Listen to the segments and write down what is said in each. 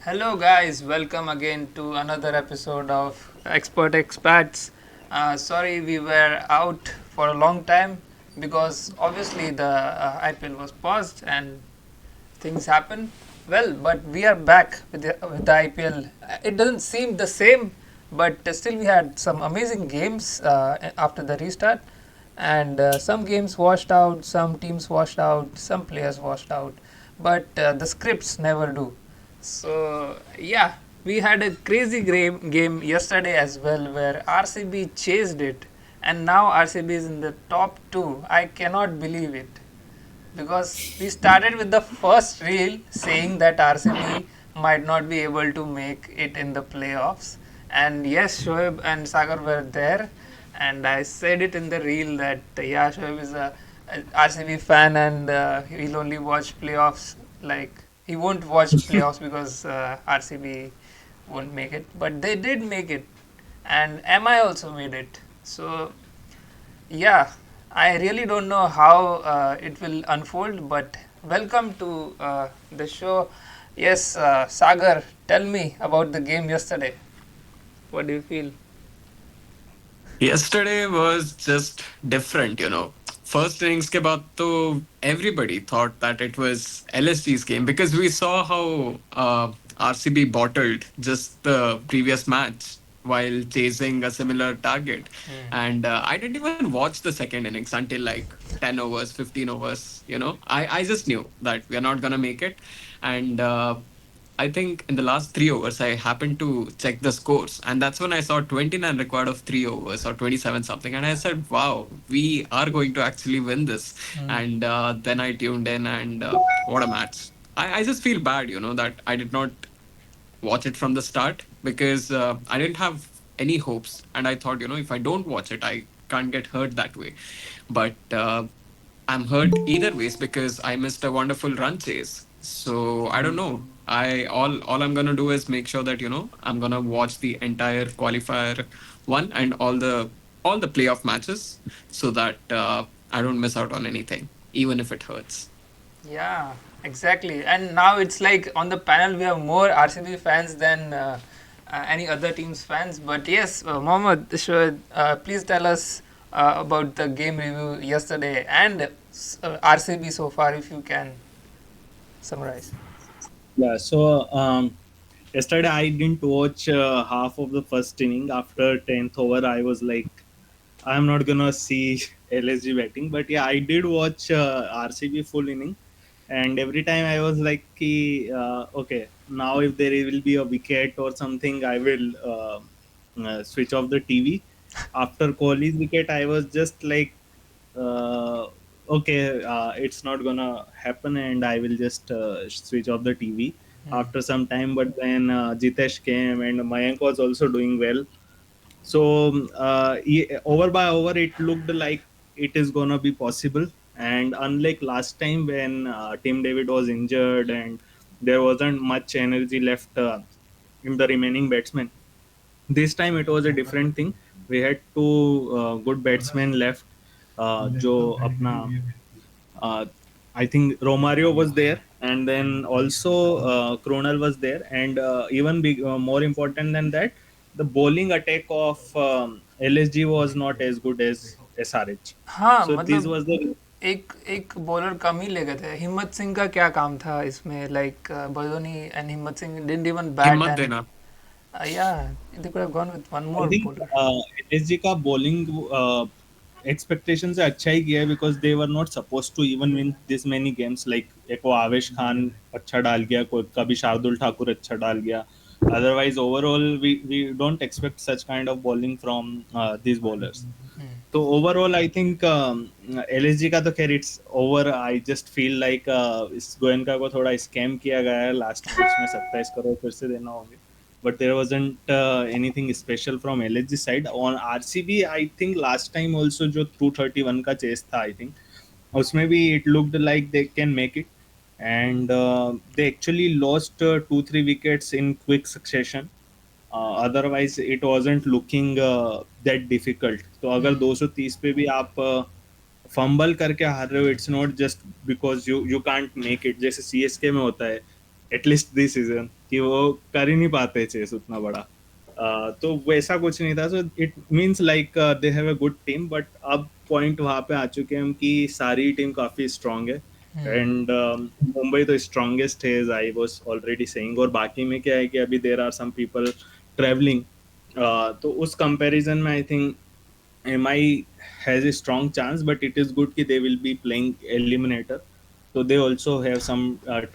Hello, guys. Welcome again to another episode of Expert Expats. Sorry, we were out for a long time because obviously the IPL was paused and things happen. Well, but we are back with the IPL. It doesn't seem the same, but still we had some amazing games after the restart, and some games washed out, some teams washed out, some players washed out, but the scripts never do. So yeah, we had a crazy game yesterday as well, where RCB chased it, and now RCB is in the top two. I cannot believe it because we started with the first reel saying that RCB might not be able to make it in the playoffs. And yes, Shoaib and Sagar were there. And I said it in the reel that, yeah, Shoaib is a RCB fan and he'll only watch playoffs. Like, he won't watch playoffs because RCB won't make it. But they did make it. And MI also made it. So yeah, I really don't know how it will unfold, but welcome to the show. Yes, Sagar, tell me about the game yesterday. What do you feel? Yesterday was just different. First innings ke baad to everybody thought that it was LSG's game because we saw how RCB bottled just the previous match while chasing a similar target. Hmm. And I didn't even watch the second innings until like 10 overs, 15 overs. I just knew that we are not going to make it. And I think in the last 3 overs, I happened to check the scores, and that's when I saw 29 required of 3 overs or 27 something. And I said, wow, we are going to actually win this. Hmm. And then I tuned in, and what a match. I just feel bad, that I did not watch it from the start because I didn't have any hopes. And I thought, if I don't watch it, I can't get hurt that way. But I'm hurt either ways because I missed a wonderful run chase. So I don't know. All I'm gonna do is make sure that I'm gonna watch the entire qualifier one and all the playoff matches so that I don't miss out on anything, even if it hurts. Yeah, exactly. And now it's like on the panel we have more RCB fans than any other team's fans. But yes, Mohammed, should please tell us about the game review yesterday and RCB so far, if you can summarize. Yeah, yesterday I didn't watch half of the first inning. After 10th over, I was like, I'm not gonna see LSG batting. But yeah, I did watch RCB full inning, and every time I was like, okay, now if there will be a wicket or something, I will switch off the TV. After Kohli's wicket, I was just like, uh, okay, it's not gonna happen, and I will just switch off the TV Hmm. after some time. But then Jitesh came, and Mayank was also doing well. So over by over, it looked like it is gonna be possible. And unlike last time when Tim David was injured and there wasn't much energy left in the remaining batsmen, this time it was a different thing. We had two good batsmen left. Jo apna, uh, I think Romario was there, and then also Kronal was there, and even more important than that, the bowling attack of LSG was not as good as SRH. हाँ So this मतलब was the एक एक bowler कम ही ले गए थे. हिम्मत सिंह का क्या काम था इसमें? लाइक बजोनी एंड हिम्मत Singh didn't even bat Himmat and dena. या they could have gone with one I more think bowler. LSG का bowling expectation से अच्छा ही किया है because they were not supposed to even win this many games. Like एक वो आवेश खान अच्छा डाल गया, कोई कभी शार्दुल ठाकुर अच्छा डाल गया. Otherwise, overall, we don't expect such kind of bowling from these bowlers. तो ओवरऑल आई थिंक LSG का तो खैर it's over. I just feel like इस गोयनका को थोड़ा स्कैम किया गया है लास्ट मैच में. 27 करोड़ फिर से देना होंगे. But there wasn't anything special from LSG side. On RCB, I think last time also जो 231 का चेस था, I think उसमें भी it looked like they can make it, and they actually lost 2-3 wickets in quick succession. Otherwise it wasn't looking that difficult. तो अगर 230 पे भी आप फंबल करके हार रहे हो, it's not just because you can't make it, जैसे CSK में होता है. एटलीस्ट दिस सीजन, कि वो कर ही नहीं पाते चेस उतना बड़ा। तो वैसा कुछ नहीं था। So it means like they have a good team, but अब पॉइंट वहां पे आ चुके हैं हम कि सारी टीम काफी स्ट्रांग है। Hmm. एंड मुंबई तो स्ट्रांगेस्ट है, as I was already saying. और बाकी में क्या है कि अभी there are some people travelling, तो उस कंपैरिजन में I think MI has a strong chance, but it is good that they will be playing eliminator, so they also have some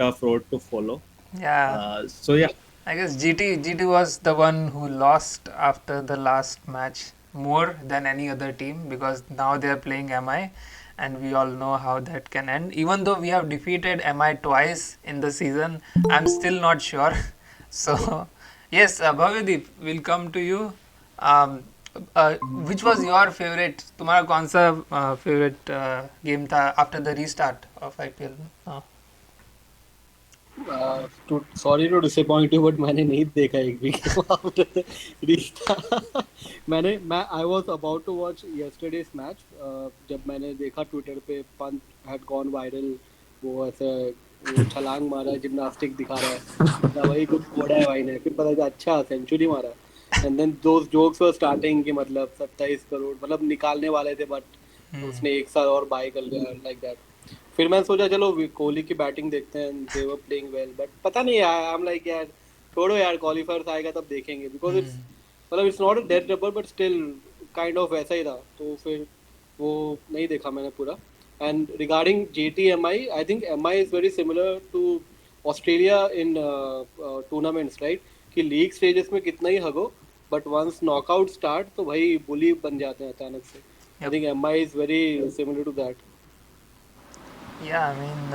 tough road to follow. Yeah, So yeah, I guess GT was the one who lost after the last match more than any other team because now they are playing MI, and we all know how that can end. Even though we have defeated MI twice in the season, I'm still not sure. So yes, Bhavyadeep, we'll come to you. Um, which was your favorite? तुम्हारा कौन सा favorite game था after the restart of IPL? Sorry to disappoint you but मैंने नहीं देखा एक भी game after restart. मैं I was about to watch yesterday's match. जब मैंने देखा ट्विटर पे पंत हैड गॉन वायरल, वो ऐसे वो छलांग मारा, जिम्नास्टिक दिखा रहा है ना, वही कुछ फोड़ा है भाई ने, फिर पता चला अच्छा सेंचुरी मारा। And then those jokes were starting कि मतलब 27 करोड़ मतलब निकालने वाले थे, बट उसने एक साल और बाय कर लिया लाइक दैट। फिर मैंने सोचा चलो कोहली की बैटिंग देखते हैं, दे वर प्लेइंग वेल, बट पता नहीं यार, आई एम लाइक यार छोड़ो यार, क्वालिफायर्स आएगा तब देखेंगे, बिकॉज इट्स मतलब it's not a dead rubber but still kind of वैसा ही था, तो फिर वो नहीं देखा मैंने पूरा। And regarding JT MI, I think MI is very similar to Australia in tournaments, right? कि लीग स्टेजेस में कितना ही हगो, बट वंस नॉकआउट स्टार्ट तो भाई बुली बन जाते हैं अचानक से। I think MI is very similar to that. Yeah, I mean,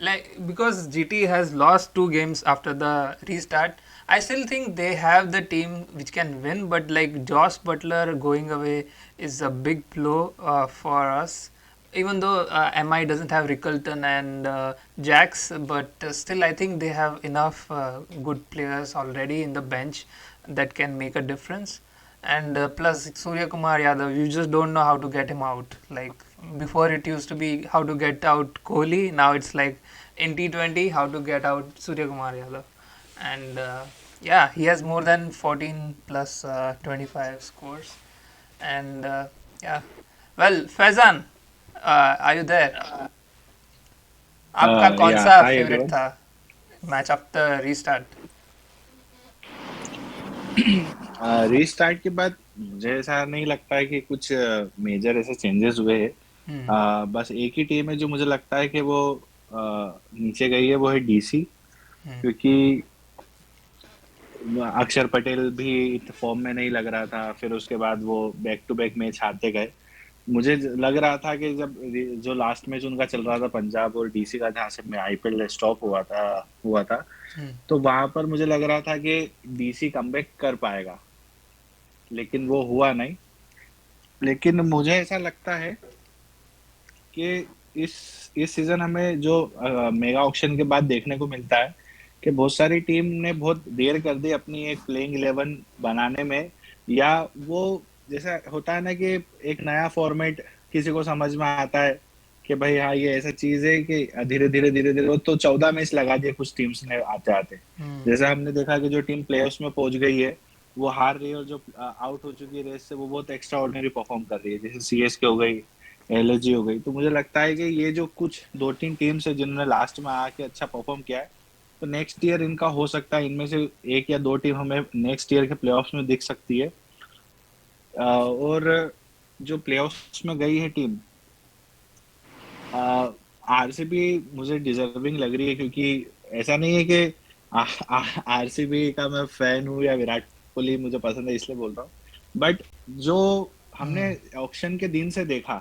like because GT has lost two games after the restart, I still think they have the team which can win. But like Josh Butler going away is a big blow for us. Even though MI doesn't have Rickelton and Jax, but still I think they have enough good players already in the bench that can make a difference. And plus Surya Kumar Yadav, you just don't know how to get him out. Like before, it used to be how to get out Kohli. Now it's like in T20 how to get out Surya Kumar Yadav. And yeah, he has more than 14 plus 25 scores. And yeah, well, Faizan, are you there? आपका कौन yeah, सा hi favourite everyone. था match after restart? Restart के बाद मुझे ऐसा नहीं लगता है कि कुछ मेजर ऐसे चेंजेस हुए हैं। बस एक ही टीम है जो मुझे लगता है कि वो नीचे गई है, वो है DC। क्योंकि अक्षर पटेल भी फॉर्म में नहीं लग रहा था, फिर उसके बाद वो बैक टू बैक मैच हारते गए। मुझे लग रहा था कि जब जो लास्ट मैच उनका चल रहा था पंजाब और DC का, जहाँ से IPL स्टॉप हुआ था, तो वहां पर मुझे लग रहा था कि DC कमबैक कर पाएगा, लेकिन वो हुआ नहीं। लेकिन मुझे ऐसा लगता है कि इस सीजन हमें जो मेगा ऑक्शन के बाद देखने को मिलता है कि बहुत सारी टीम ने बहुत देर कर दी अपनी एक प्लेइंग 11 बनाने में, या वो जैसा होता है ना कि एक नया फॉर्मेट किसी को समझ में आता है कि भाई हाँ ये ऐसा चीज है कि धीरे धीरे वो तो 14 मैच लगा दिए कुछ टीम्स ने आते आते। जैसे हमने देखा कि जो टीम प्लेऑफ्स में पहुंच गई है वो हार रही है, और जो आउट हो चुकी है रेस से वो बहुत एक्स्ट्रा ऑर्डिनरी परफॉर्म कर रही है, जैसे CSK हो गई, LSG हो गई। तो मुझे लगता है कि ये जो कुछ 2-3 टीम्स है जिन्होंने लास्ट में आके अच्छा परफॉर्म किया है, तो नेक्स्ट ईयर इनका हो सकता है इनमें से एक या दो टीम हमें नेक्स्ट ईयर के प्लेऑफ्स में दिख सकती है। और जो प्लेऑफ्स में गई है टीम, RCB मुझे डिजर्विंग लग रही है, क्योंकि ऐसा नहीं है कि RCB का मैं फैन हूँ या विराट कोहली मुझे पसंद है इसलिए बोल रहा हूँ, बट जो हमने ऑक्शन के दिन से देखा,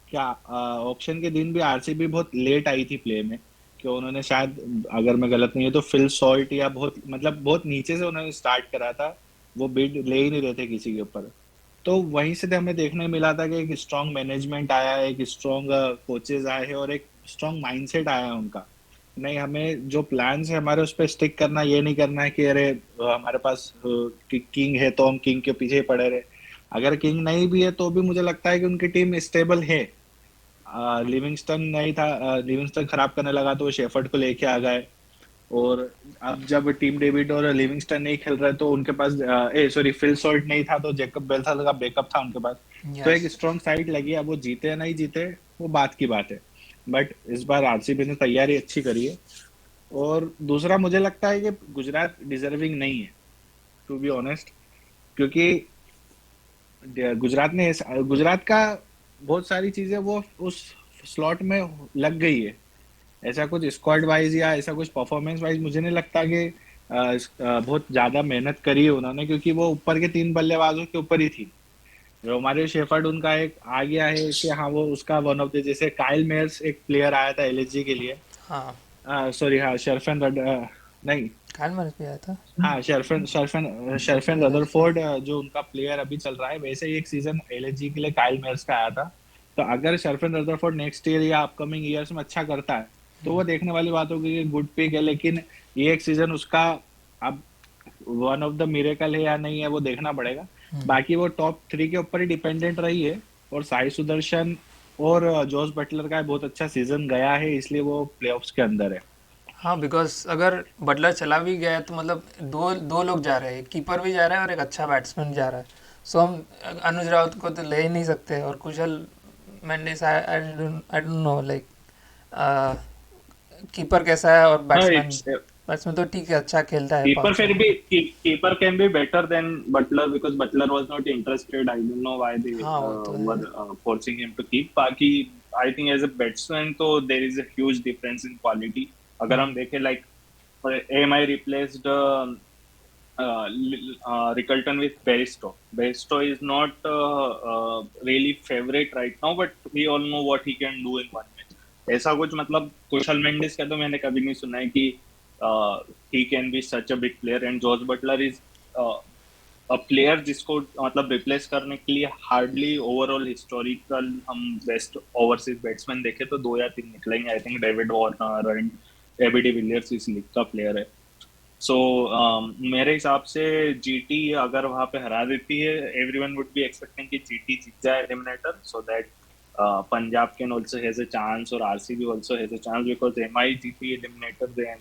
क्या ऑक्शन के दिन भी RCB बहुत लेट आई थी प्ले में, कि उन्होंने शायद, अगर मैं गलत नहीं है तो फिल सॉल्ट या बहुत नीचे से उन्होंने स्टार्ट करा था, वो बिड ले ही नहीं रहे थे किसी के ऊपर। तो वहीं से हमें देखने मिला था कि एक स्ट्रॉन्ग मैनेजमेंट आया है, एक स्ट्रॉन्ग कोचेज आए हैं और एक स्ट्रॉन्ग माइंडसेट आया है उनका। नहीं, हमें जो प्लान्स है हमारे उस पर स्टिक करना, ये नहीं करना है कि अरे हमारे पास किंग है तो हम किंग के पीछे ही पड़े रहे। अगर किंग नहीं भी है तो भी मुझे लगता है कि उनकी टीम स्टेबल है। लिविंगस्टन नहीं था, लिविंगस्टन खराब करने लगा तो वो शेफर्ड को लेके आ गए। और अब जब टीम डेविड और लिविंगस्टन नहीं खेल रहे तो उनके पास फिल सॉल्ट नहीं था तो जैकब बेल्थल का बैकअप था उनके पास। तो एक Yes. स्ट्रॉन्ग साइड लगी। अब वो जीते या नहीं जीते वो बात की बात है, बट इस बार आरसीबी ने तैयारी अच्छी करी है। और दूसरा मुझे लगता है कि गुजरात डिजर्विंग नहीं है, टू बी ऑनेस्ट, क्योंकि गुजरात का बहुत सारी चीजें वो उस स्लॉट में लग गई है। ऐसा कुछ स्क्वाड वाइज या ऐसा कुछ परफॉर्मेंस वाइज मुझे नहीं लगता कि बहुत ज्यादा मेहनत करी है उन्होंने, क्योंकि वो ऊपर के 3 बल्लेबाजों के ऊपर ही थी। रोमारियो शेफर्ड उनका एक आ गया है कि हाँ वो उसका वन ऑफ द, जैसे काइल मेयर्स एक प्लेयर आया था एलएसजी के लिए, हाँ, सॉरी हाँ शर्फन नहीं, काल मर्स भी आया था। हाँ शर्फन रदरफोर्ड जो उनका प्लेयर अभी चल रहा है, वैसे ही एक सीजन एलएसजी के लिए काइल मेयर्स का आया था। तो अगर शर्फन रदरफोर्ड नेक्स्ट ईयर या अपकमिंग ईयर्स में अच्छा करता है तो वो देखने वाली बात होगी कि गुड पिक है, लेकिन ये एक सीजन उसका अब वन ऑफ द मिरेकल है या नहीं है वो देखना पड़ेगा। बाकी वो टॉप 3 के ऊपर ही डिपेंडेंट रही है। और साई सुदर्शन और जोस बटलर का बहुत अच्छा सीजन गया है, इसलिए वो प्लेऑफ्स के अंदर है। हाँ, बिकॉज अगर बटलर चला भी गया है तो मतलब दो दो लोग जा रहे हैं, कीपर भी जा रहा है और एक अच्छा बैट्समैन जा रहा है। सो हम अनुज राउत को तो ले ही नहीं सकते। और Kusal Mendis, I don't know like keeper कैसा है, और No, बैट्समैन it's बैट्समैन तो ठीक है, अच्छा खेलता है keeper पाँच। keeper can be better than Butler because Butler was not interested. I don't know why they हाँ, वो तो है। were forcing him to keep. बाकी I think as a batsman तो there is a huge difference in quality. अगर हम देखें like AMI replaced Rickelton with Bairstow. Bairstow is not really favorite right now, but we all know what he can do in one match. ऐसा कुछ मतलब कुशल मेंडिस का तो मैंने कभी नहीं सुना है कि he can be such a big player, and George Buttler is a player जिसको मतलब रिप्लेस करने के लिए हार्डली ओवरऑल हिस्टोरिकल हम बेस्ट ओवरसीज बैट्समैन देखे तो 2 या 3 निकलेंगे। I think David Warner and AB डिविलियर्स इस लीग का प्लेयर है। सो मेरे हिसाब से जीटी अगर वहां पे हरा देती है, एवरीवन वुड बी एक्सपेक्टिंग कि जीटी जीत जाए eliminator, so that Punjab can also has a chance और RCB also has a chance, because MI जीती eliminator then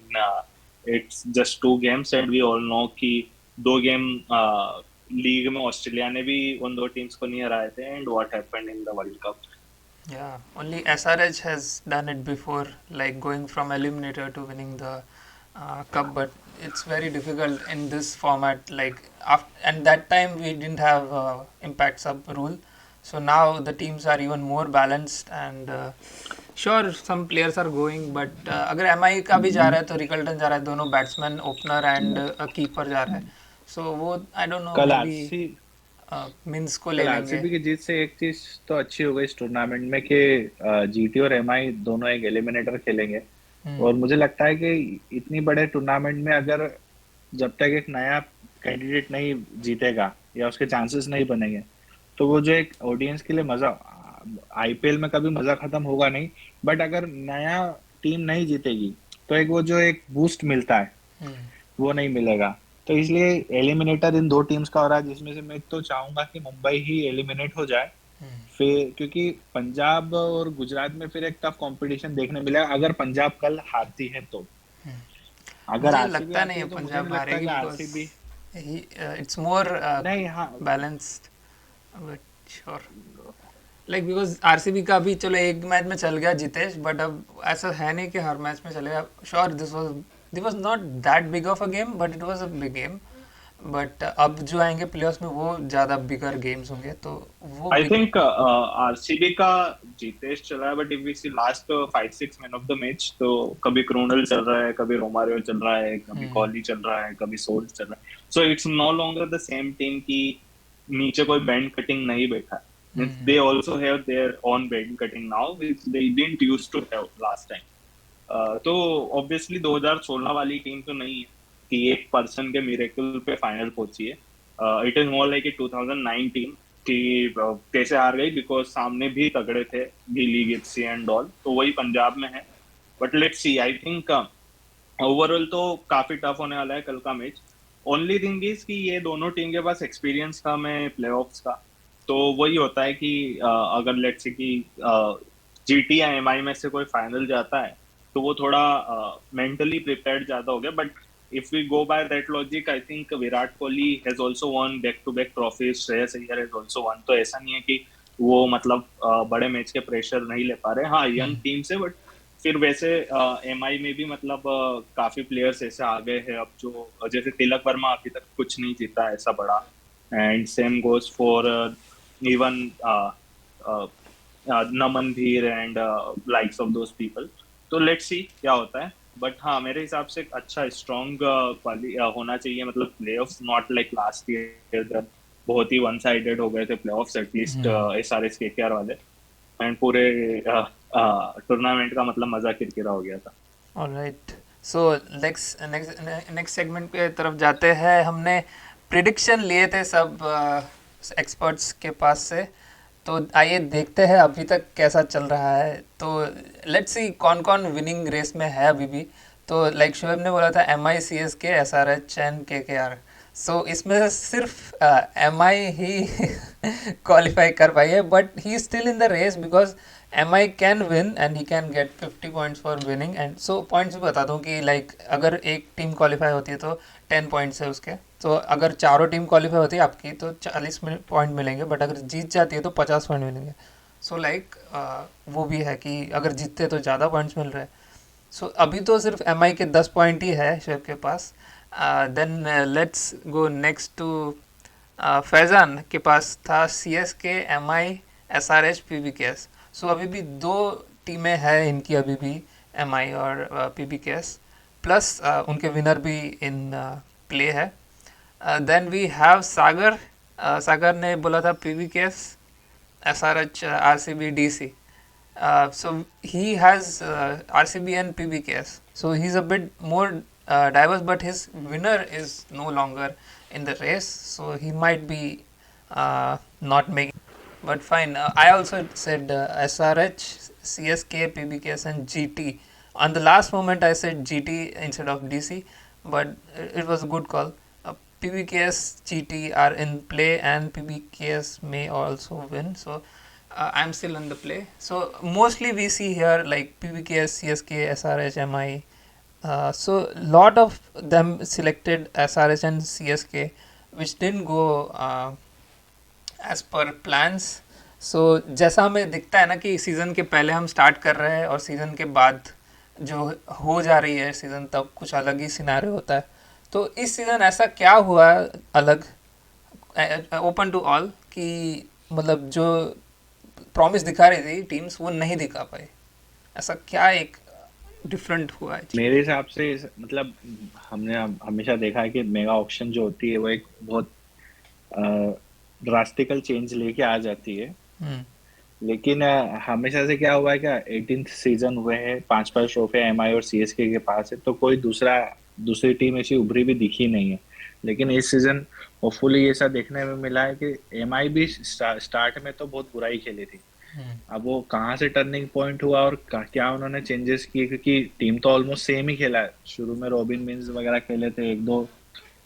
it's just 2 games and we all know कि 2 गेम लीग में Australia ने भी उन 2 टीम्स को नहीं हराए थे, and what happened in the world cup. Yeah, only SRH has done it before, like going from eliminator to winning the cup, but it's very difficult in this format. Like and that time we didn't have impact sub rule, so now the teams are even more balanced. And sure, some players are going, but अगर MI का भी जा रहा है तो Rickelton जा रहा है, दोनों बैट्समैन, ओपनर एंड कीपर जा रहा है। सो वो आई डोंट नो, कल मे बी आरसी मिन्स को ले कल लेंगे। आरसीबी की जीत से एक चीज तो अच्छी हो गई इस टूर्नामेंट में कि जीटी और एमआई दोनों एक एलिमिनेटर खेलेंगे। और मुझे लगता है कि इतनी बड़े टूर्नामेंट में अगर जब तक एक नया कैंडिडेट नहीं जीतेगा या उसके चांसेस नहीं बनेंगे तो वो जो एक ऑडियंस के लिए मजा, आईपीएल में कभी मजा खत्म होगा नहीं, बट अगर नया टीम नहीं जीतेगी तो एक वो जो एक बूस्ट मिलता है वो नहीं मिलेगा। तो इसलिए एलिमिनेटर इन 2 टीम्स का हो रहा है, जिसमें से मैं तो चाहूंगा कि मुंबई ही एलिमिनेट हो जाए फिर, क्योंकि पंजाब और गुजरात में फिर एक टफ कंपटीशन देखने मिलेगा अगर पंजाब कल हारती है तो। अगर मुझे आरसीबी लगता हारती नहीं है है तो मुझे पंजाब नहीं लगता हारेगी, कि बिकॉज आरसीबी it's more नहीं, हाँ balanced, but sure, like because RCB का भी चलो एक मैच में चल गया जितेश, बट अब ऐसा है नहीं कि हर मैच में चलेगा। Sure this was not that big of a game, but it was a big game. But अब जो आएंगे प्लेऑफ्स में वो ज़्यादा बिगर गेम्स होंगे, तो वो I think आरसीबी का जीतेश चला है, but if we see last 5-6 man of the match तो कभी क्रोनल चल रहा है, कभी रोमारियो चल रहा है, कभी कॉली चल रहा है, कभी सोल्स चल रहा है। So it's no longer the same team की नीचे कोई बैंड कटिंग नहीं बैठा। They also have their own band cutting now, which they didn't used to have last time. तो ऑब्वियसली 2016 वाली टीम तो नहीं है कि एक पर्सन के मिरेकल पे फाइनल पहुंची है। इट इज मोर लाइक 2019 कि कैसे हार गई, बिकॉज सामने भी तगड़े थे, गिली गिप्सी एंड ऑल, तो वही पंजाब में है। But let's see, I think overall तो काफी टफ होने वाला है कल का मैच। ओनली थिंग इज कि ये दोनों टीम के पास एक्सपीरियंस कम है प्लेऑफ्स का, तो वही होता है कि अगर लेट्स से कि जीटी या एमआई में से कोई फाइनल जाता है तो वो थोड़ा मेंटली प्रिपेयर्ड ज्यादा हो गया. But if we go by that logic, I think Virat Kohli has also won back-to-back trophies. Shreyas Iyer has also won. तो ऐसा नहीं है कि वो मतलब बड़े मैच के प्रेशर नहीं ले पा रहे. हाँ, यंग टीम से, बट फिर वैसे एमआई में भी मतलब काफी प्लेयर्स ऐसे आ गए हैं अब जो, जैसे तिलक वर्मा अभी तक कुछ नहीं जीता ऐसा बड़ा. And same goes for even Naman Dhir and likes of those people. तो लेट्स सी क्या होता है. बट हाँ, मेरे हिसाब से एक अच्छा स्ट्रॉन्ग होना चाहिए, मतलब playoffs, not like last year जब बहुत ही वन साइडेड हो गए थे प्लेऑफ्स, एटलीस्ट एसआरएच केकेआर वाले, एंड पूरे टूर्नामेंट का मतलब मजा किरकिरा हो गया था. ऑलराइट, सो नेक्स्ट सेगमेंट पे तरफ जाते हैं. हमने प्रिडिक्शन लिए थे सब एक्सपर्ट्स के पास से, तो आइए देखते हैं अभी तक कैसा चल रहा है. तो लेट्स सी कौन कौन विनिंग रेस में है अभी भी. तो लाइक शुएब ने बोला था MI, CSK, SRH and KKR. So इसमें से सिर्फ एमआई ही क्वालिफाई कर पाई है, but he still in the race because MI can win and he can get 50 points for winning. And so points भी बता दूं कि लाइक अगर एक टीम क्वालिफाई होती है तो 10 पॉइंट्स है उसके. तो अगर चारों टीम क्वालिफाई होती है आपकी तो 40 पॉइंट मिलेंगे, बट अगर जीत जाती है तो 50 पॉइंट मिलेंगे. सो लाइक वो भी है कि अगर जीतते तो ज़्यादा पॉइंट्स मिल रहे हैं. सो अभी तो सिर्फ एमआई के 10 पॉइंट ही है शुएब के पास. Then let's go next to Faizan के पास था CSK, MI, SRH, PBKS. So अभी भी दो टीमें हैं इनकी अभी भी, एमआई और पीबीकेएस, प्लस उनके विनर भी इन प्ले है. देन वी हैव सागर. सागर ने बोला था PBKS, SRH, RCB, DC. So he has RCB and PBKS. So he's a bit more diverse, but his winner is no longer in the race. So he might be not making. But fine. I also said SRH, CSK, PBKS, and GT. On the last moment, I said GT instead of DC, but it was a good call. PBKS, GT are in play, and PBKS may also win. So. I'm still in the play. So mostly we see here like PBKS, CSK, SRH, MI. So lot of them selected SRH and CSK, which didn't go as per plans. So जैसा हमें दिखता है ना कि season के पहले हम start कर रहे हैं और सीज़न के बाद जो हो जा रही है सीज़न, तब कुछ अलग ही सिनारियो होता है. तो इस सीज़न ऐसा क्या हुआ अलग, ओपन टू ऑल, कि मतलब जो प्रॉमिस दिखा रही थी टीम्स वो नहीं दिखा पाए. ऐसा क्या एक डिफरेंट हुआ है? मेरे हिसाब से मतलब हमने हमेशा देखा है कि मेगा ऑक्शन जो होती है वो एक बहुत ड्रास्टिकल चेंज लेके आ जाती है. लेकिन हमेशा से क्या हुआ है, क्या 18th सीजन हुए हैं, 5 ट्रॉफी एमआई और सीएसके के पास है, तो कोई दूसरी टीम ऐसी उभरी भी दिखी नहीं है. लेकिन इस सीजन होपफुली ऐसा देखने में मिला है कि एमआई भी स्टार्ट में तो बहुत बुरा ही खेली थी. अब वो कहाँ से टर्निंग पॉइंट हुआ और क्या उन्होंने चेंजेस किए, क्योंकि टीम तो ऑलमोस्ट सेम ही खेला है. शुरू में रॉबिन मिन्स वगैरह खेले थे, 1-2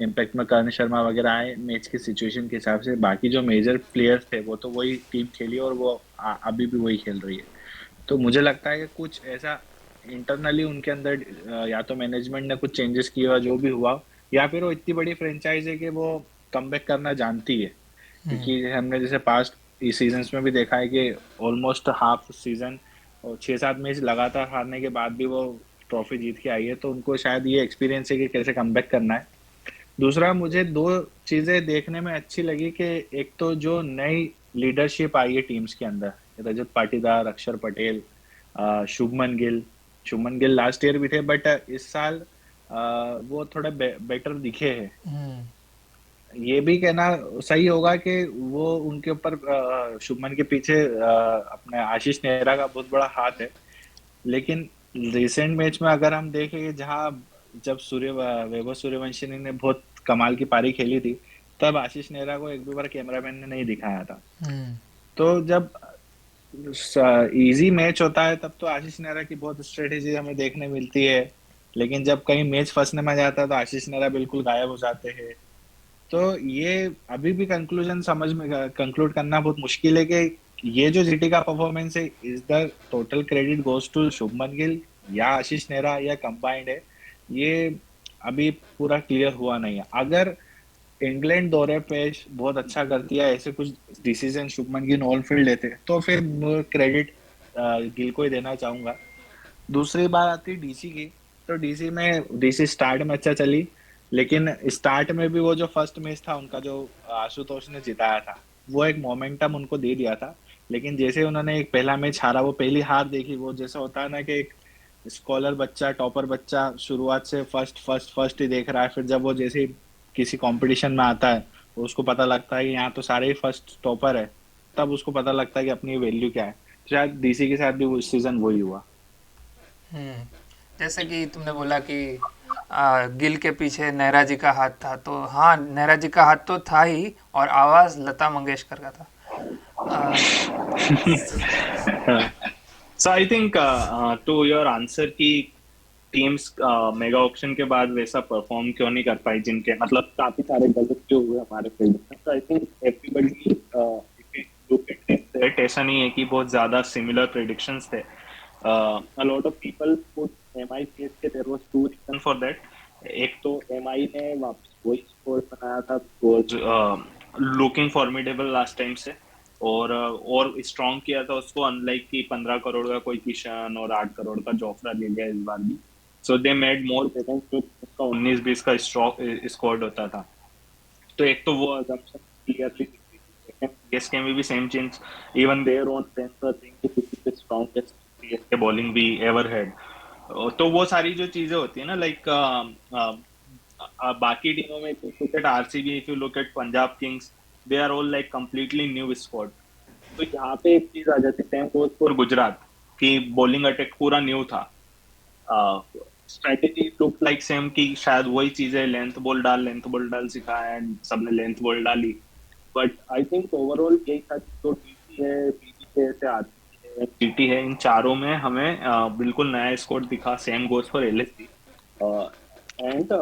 इम्पैक्ट में कर्ण शर्मा वगैरह आए मैच की सिचुएशन के हिसाब से. बाकी जो मेजर प्लेयर्स थे वो तो वही टीम खेली और वो अभी भी वही खेल रही है. तो मुझे लगता है कि कुछ ऐसा इंटरनली उनके अंदर या तो मैनेजमेंट ने कुछ चेंजेस किया जो भी हुआ, या फिर वो इतनी बड़ी फ्रेंचाइज है कि वो कमबैक करना जानती है. क्योंकि हमने जैसे पास्ट सीजन्स में भी देखा है कि ऑलमोस्ट हाफ सीजन और 6-7 मैच लगातार हारने के बाद भी वो ट्रॉफी जीत के आई है. तो उनको शायद ये एक्सपीरियंस है कि कैसे कमबैक करना है. दूसरा, मुझे 2 चीज़ें देखने में अच्छी लगी कि एक तो जो नई लीडरशिप आई है टीम्स के अंदर, रजत पाटीदार, अक्षर पटेल, शुभमन गिल लास्ट ईयर भी थे, बट इस साल वो थोड़ा बेटर दिखे हैं. ये भी कहना सही होगा कि वो उनके ऊपर शुभमन के पीछे अपने आशीष नेहरा का बहुत बड़ा हाथ है. लेकिन रिसेंट मैच में अगर हम देखें जहां जब वैभव सूर्यवंशी ने बहुत कमाल की पारी खेली थी, तब आशीष नेहरा को एक भी बार कैमरामैन ने नहीं दिखाया था. तो जब इजी मैच होता है तब तो आशीष नेहरा की बहुत स्ट्रेटेजी हमें देखने मिलती है. लेकिन जब कहीं मैच फंसने में जाता है तो आशीष नेहरा बिल्कुल गायब हो जाते हैं. तो ये अभी भी कंक्लूड करना बहुत मुश्किल है कि ये जो जीटी का परफॉर्मेंस है, is the total credit goes to Shubman Gill या आशीष नेहरा या कंबाइंड है, ये अभी पूरा क्लियर हुआ नहीं है। अगर इंग्लैंड दौरे पे बहुत अच्छा करती है, ऐसे कुछ decision Shubman Gill on field लेते तो फिर क्रेडिट गिल को ही देना चाहूंगा। दूसरी बात आती है डीसी की, तो डीसी स्टार्ट में अच्छा चली, लेकिन स्टार्ट में भी वो जो फर्स्ट मैच था उनका, जो आशुतोष ने जिताया था, वो एक मोमेंटम उनको दे दिया था। लेकिन जैसे उन्होंने एक पहला मैच हारा, वो पहली हार देखी, वो जैसे होता है ना कि एक स्कॉलर बच्चा, टॉपर बच्चा शुरुआत से फर्स्ट फर्स्ट फर्स्ट ही देख रहा है, फिर जब वो जैसे ही किसी कंपटीशन में आता है, तो उसको पता लगता है कि यहाँ तो सारे ही फर्स्ट टॉपर है, तब उसको पता लगता है कि अपनी वैल्यू क्या है। शायद डीसी के साथ भी उस सीजन वही हुआ। जैसे कि तुमने बोला कि गिल के पीछे नेहरा जी का हाथ था, तो हाँ, नेहरा जी का हाथ तो था ही, और आवाज़ लता मंगेशकर का था। So I think to your answer कि टीम्स मेगा ऑप्शन के बाद वैसा परफॉर्म क्यों नहीं कर पाई, जिनके मतलब काफी सारे गलत जो हुए हमारे फील्ड में। तो I think everybody look at that, ऐसा नहीं है कि बहुत ज्यादा सिमिलर प्रेडिक्शंस थे। A lot of people put MI के, there was two reason for that. एक तो एमआई ने वापस वही स्कोर बनाया था, was looking formidable last time से, और स्ट्रॉन्ग किया था उसको, अनलाइक कि 15 करोड़ का कोई किशन और 8 करोड़ का जोफ्रा ले लिया इस बार भी। सो दे मेड मोर बैलेंस, जो उसका 19-20 का स्क्वाड होता था। तो एक तो वो assumption clearly CSK में भी same change, even their own fans are saying कि this is the strongest CSK bowling we ever had. तो वो सारी जो चीजें होती है ना, लाइक बाकी टीमों में, look at RCB, if you look at Punjab Kings, they are all like completely new squad. तो यहाँ पे एक चीज आ जाती है, सेम गोज फॉर गुजरात की बॉलिंग अटैक पूरा न्यू था। स्ट्रेटेजी लुक लाइक सेम, की शायद वही चीजें, लेंथ बॉल डाल सिखाया एंड सबने लेंथ बॉल डाली। बट आई थिंक ओवरऑल यही था, जो टीटी है, पीटी से आरसीबी है, जीटी है, इन चारों में हमें बिल्कुल नया स्कोर दिखा। Same goes for LSG and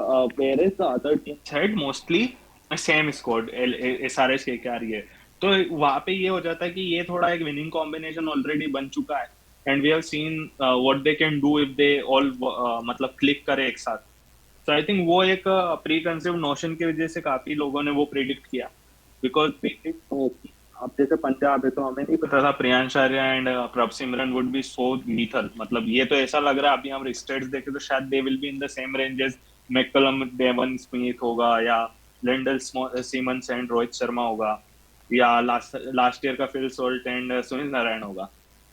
where is the other teams had mostly same score, SRH KKR ये। तो वहां पे ये हो जाता है कि ये थोड़ा एक विनिंग कॉम्बिनेशन ऑलरेडी बन चुका है, and we have seen what they can do if they all मतलब क्लिक करे एक साथ। तो आई थिंक वो एक प्री कंसीव्ड नोशन की वजह से काफी लोगों ने वो प्रेडिक्ट किया, बिकॉज अब जैसे पंजाब है, तो हमें नहीं पता था प्रियांश आर्या एंड प्रभ सिमरन वुड बी सो लीथल। मतलब ये तो ऐसा लग रहा है, अभी हम स्टेट्स देखें तो शायद they will be in the same range as McCullum, Devon Smith होगा, या Lendl Simmons and Rohit Sharma होगा, या लास्ट ईयर का Phil Salt and Sunil Narine होगा।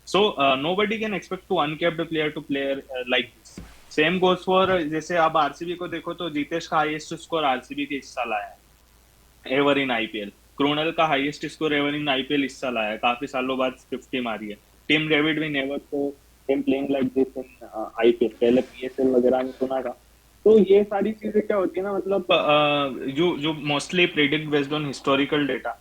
So nobody can expect to uncapped player to player like this. Same goes for, जैसे आप RCB को देखो तो जितेश का हाईएस्ट स्कोर आरसीबी के इस साल आया है एवर इन आईपीएल। क्रोनल का highest score ever in IPL इस साल आया है, काफी सालों बाद 50 मारी है। टिम डेविड भी never saw him playing like this in IPL, पहले पीएसएल वगैरह में सुना था। तो ये सारी चीजें क्या होती है ना, मतलब जो mostly predict based on historical data.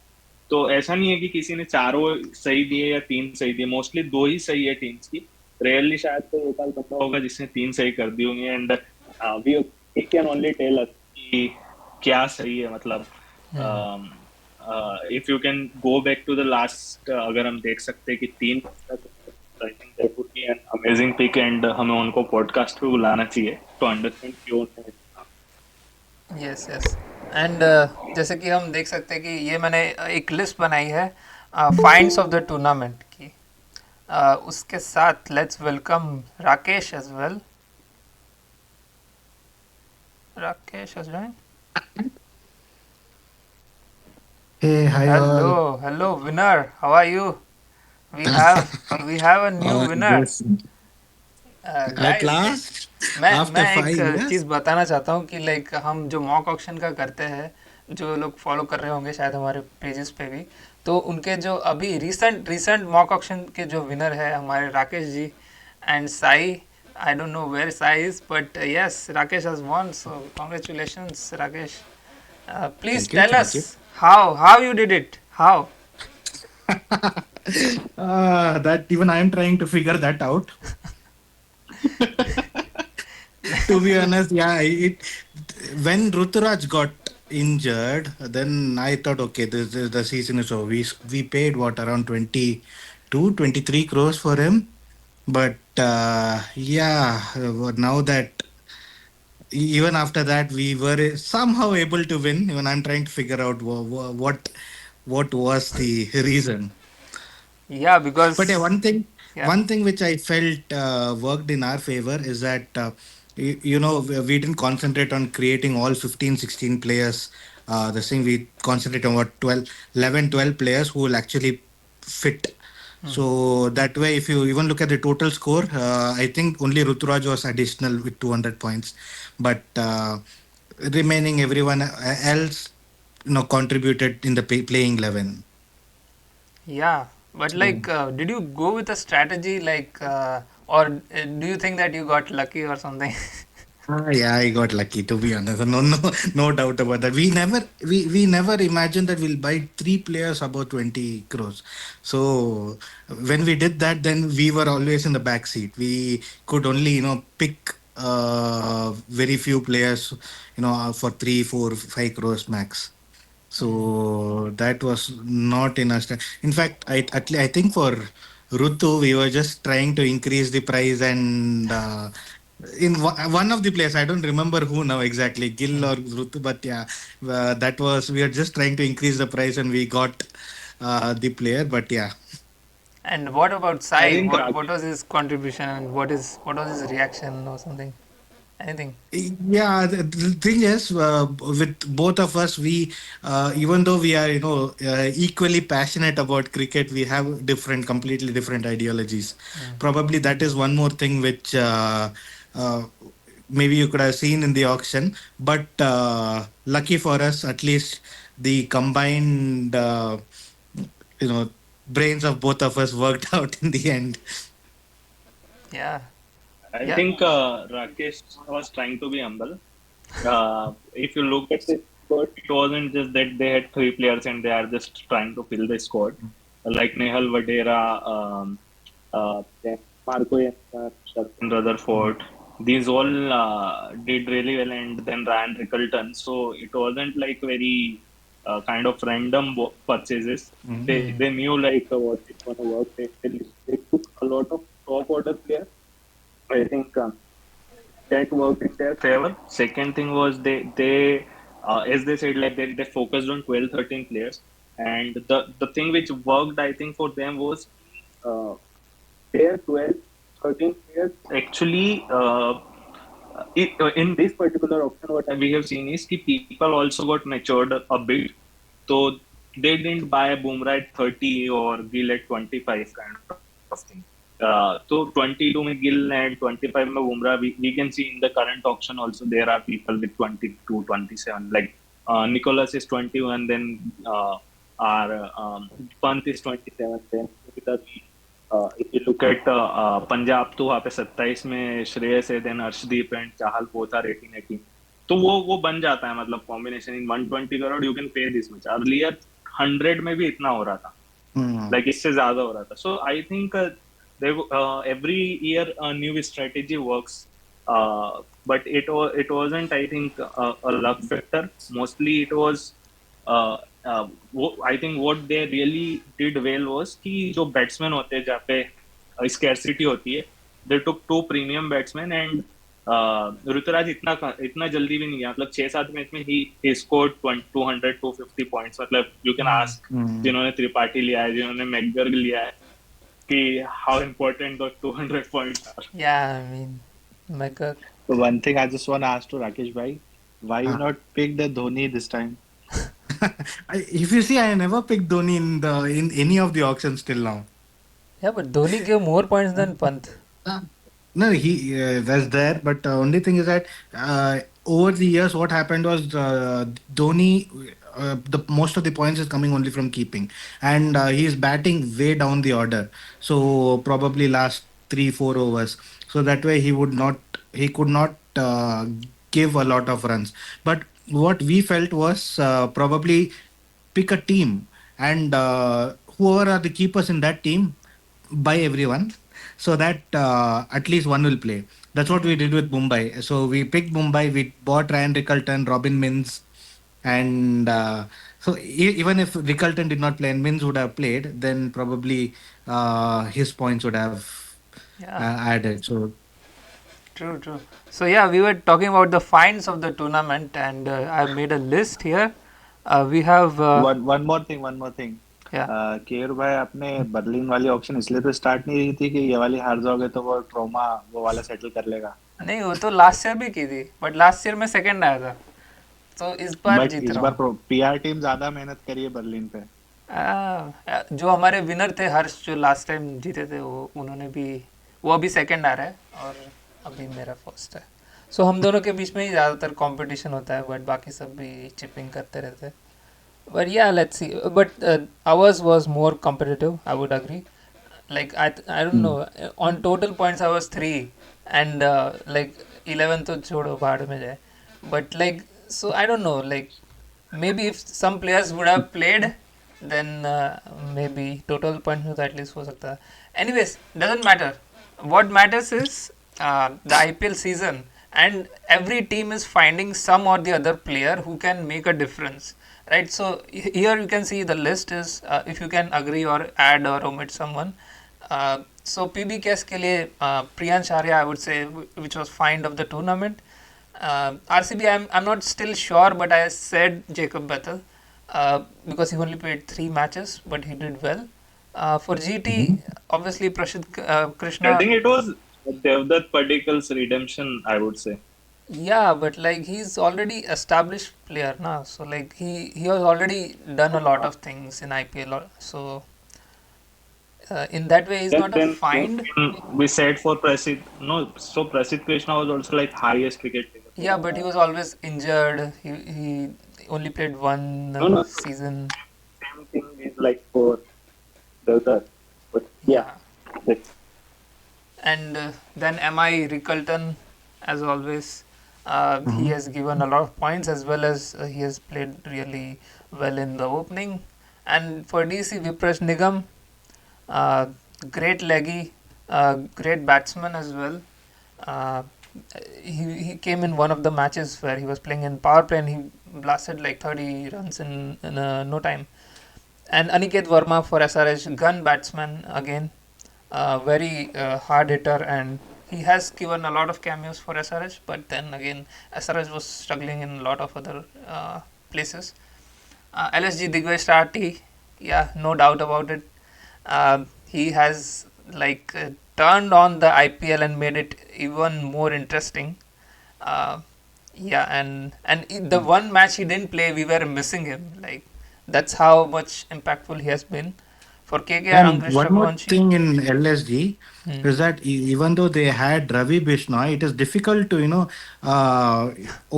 तो ऐसा नहीं है कि किसी ने चारों सही दिए या 3 सही दिए, मोस्टली 2 ही सही है टीम्स की। रेयरली शायद कोई एक आध बंदा होगा जिसने 3 सही कर दी होंगी, and we can only tell us कि क्या सही है। मतलब if you can go back to the last, अगर हम देख सकते हैं कि 3 I think that would be an amazing pick, and हमें उनको पॉडकास्ट पे बुलाना चाहिए टू अंडरस्टैंड क्यों। Yes yes. एंड जैसे कि हम देख सकते हैं कि ये मैंने एक लिस्ट बनाई है फाइंड्स ऑफ द टूर्नामेंट की। उसके साथ let's welcome Rakesh as well. Rakesh has joined. Hey, hi all. Hello, winner. How are you? We have a new winner. Yes. At Guys, last, मैं after एक 5 years. चीज़ बताना चाहता हूँ कि लाइक हम जो मॉक ऑक्शन का करते हैं, जो लोग फॉलो कर रहे होंगे शायद हमारे पेजेस पे भी, तो उनके जो अभी रिसेंट मॉक ऑक्शन के जो विनर है हमारे Rakesh ji and Sai. I don't know where Sai is, but yes, Rakesh has won. So congratulations, Rakesh. Please Thank you, tell thank us you. how you did it. How? That even I am trying to figure that out. To be honest, yeah, when Ruturaj got injured, then I thought, okay, the season is over. We paid what, around 22, 23 crores for him. But yeah, now that even after that we were somehow able to win. Even I'm trying to figure out what was the reason. Yeah, But yeah, because yeah, one thing which I felt worked in our favor is that we didn't concentrate on creating all 15, 16 players. The thing we concentrate on what 12, 11, 12 players who will actually fit. So that way, if you even look at the total score, I think only Ruturaj was additional with 200 points, but remaining everyone else, contributed in the playing 11. yeah. But So like, did you go with a strategy like, or do you think that you got lucky or something? Yeah, I got lucky to be honest. No, no, no doubt about that. We never imagined that we'll buy three players about 20 crores. So when we did that, then we were always in the back seat. We could only, pick very few players, for 3, 4, 5 crores max. So that was not in our In fact, I think for Rutu, we were just trying to increase the price and in one of the players, I don't remember who now exactly, Gil or Rutu, but yeah, that was we are just trying to increase the price and we got the player. But yeah, And what about I Sai? think What Rakesh. was his contribution and what was his reaction or something? Anything? yeah. The thing is, with both of us, we even though we are equally passionate about cricket, we have completely different ideologies. Probably that is one more thing which uh, maybe you could have seen in the auction. But lucky for us, at least the combined you know brains of both of us worked out in the end. Yeah, I yeah, think Rakesh was trying to be humble. If you look at the squad, it wasn't just that they had three players and they are just trying to fill the squad. Like Nehal Vadera, then Marco Jansen, Sharpin Rutherford. These all did really well, and then Ryan Rickleton. So it wasn't like very kind of random purchases. They knew like what it's gonna work. They took a lot of top order players. I think that worked in their favor. Second thing was they as they said like they focused on 12, 13 players, and the thing which worked I think for them was uh, their 12, 13 players actually in this particular option what we have seen is that people also got matured a bit, so they didn't buy Bumrah at 30 or Gill at 25 kind of thing. So 22 में Gill and 25 में Bumrah, we can see in the current auction also there are people with 22, 27. Like Nicholas is 21, then our Pant is 27. Then if you look at Punjab तो वहाँ पे 27 में श्रेयस है, then Arshdeep and Chahal both are 18, 18. तो वो बन जाता है मतलब combination in 120 crore you can pay this much. Earlier 100 में भी इतना हो रहा था, Hmm. लाइक इससे ज्यादा हो रहा था. So I think every year a new strategy works, but it wasn't I think a luck factor. Mostly it was I think what they really did well was कि जो बैट्समैन होते हैं जहाँ पे स्कैरसिटी होती है, they took two premium batsmen and Rituraj इतना जल्दी भी नहीं गया. मतलब 6-7 मैच में he scored 200 250 पॉइंट्स. मतलब यू कैन आस्क Hmm. जिन्होंने त्रिपाठी लिया है, जिन्होंने मैकगर्ग लिया है, कि how important those 200 points are. yeah. I mean, Mecca. So one thing I just want to ask to Rakesh bhai, why you Ah. not pick the Dhoni this time? If you see, I never picked Dhoni in any of the auctions till now. Yeah, but Dhoni gave more points than Pant. Ah. No, he was there, but only thing is that over the years, what happened was Dhoni. The most of the points is coming only from keeping, and he is batting way down the order. So probably last 3, 4 overs. So that way he could not give a lot of runs. But what we felt was probably pick a team, and whoever are the keepers in that team, buy everyone so that at least one will play. That's what we did with Mumbai. So we picked Mumbai, we bought Ryan Rickelton, Robin Mins, and so even if Rickelton did not play and Mins would have played, then probably his points would have Yeah. added. So True, true. So yeah, we were talking about the finds of the tournament, and I made a list here. We have one more thing yeah. Care भाई आपने Berlin वाली option इसलिए तो start नहीं रही थी कि ये वाली हार जाओगे तो वो ट्रोमा वो वाला सेटल कर लेगा नहीं, वो तो लास्ट ईयर भी की थी, बट लास्ट ईयर में सेकंड आया था, तो इस बार बट जीत इस रहा बार हूँ। पीआर टीम ज्यादा मेहनत करी है बर्लिन पे जो हमारे विनर थे हर्ष, जो लास्ट टाइम जीते थे, वो उन्होंने भी, वो अभी सेकंड आ रहा है और अभी मेरा फर्स्ट है। सो हम दोनों के बीच में ही ज़्यादातर कंपटीशन होता है, बट बाकी सब भी चिपिंग करते रहते हैं। But yeah, let's see. But ours was more competitive, I would agree. Like I don't know. On total points, I was 3, and like 11 तो छोड़ो भाड़ में जाए. But like so, I don't know. Like maybe if some players would have played, then maybe total points में तो at least हो सकता है. Anyways, doesn't matter. What matters is the IPL season, and every team is finding some or the other player who can make a difference. Right, so here you can see the list is if you can agree or add or omit someone. So PB case के लिए Priyansh Arya, I would say, which was find of the tournament. RCB, I'm not still sure, but I said Jacob Bethel because he only played 3 matches, but he did well. For GT, obviously Prashid Krishna. I think it was Devdutt Padikal's redemption, I would say. Yeah, but like he's already established player now, so like he has already done a lot of things in IPL, so in that way he's not a Then find. we said for Prasid, no, so Prasid Krishna was also like highest wicket taker. Yeah, but he was always injured. He only played one No. season. Same thing is like for Devdutt. But yeah, that's And then MI Rickelton, as always, he has given a lot of points, as well as he has played really well in the opening. And for DC, Viprash Nigam, great leggy, great batsman as well. Uh, he came in one of the matches where he was playing in power play and he blasted like 30 runs in no time. And Aniket Verma for SRH, gun batsman again, very hard hitter, and he has given a lot of cameos for SRH, but then again SRH was struggling in a lot of other places. LSG Digvesh Rathi, yeah, no doubt about it. He has like turned on the IPL and made it even more interesting. Yeah, and the one match he didn't play, we were missing him. Like that's how much impactful he has been. For KKR, And Ankush one more Raghuvanshi. thing in LSG Hmm. is that even though they had Ravi Bishnoi, it is difficult to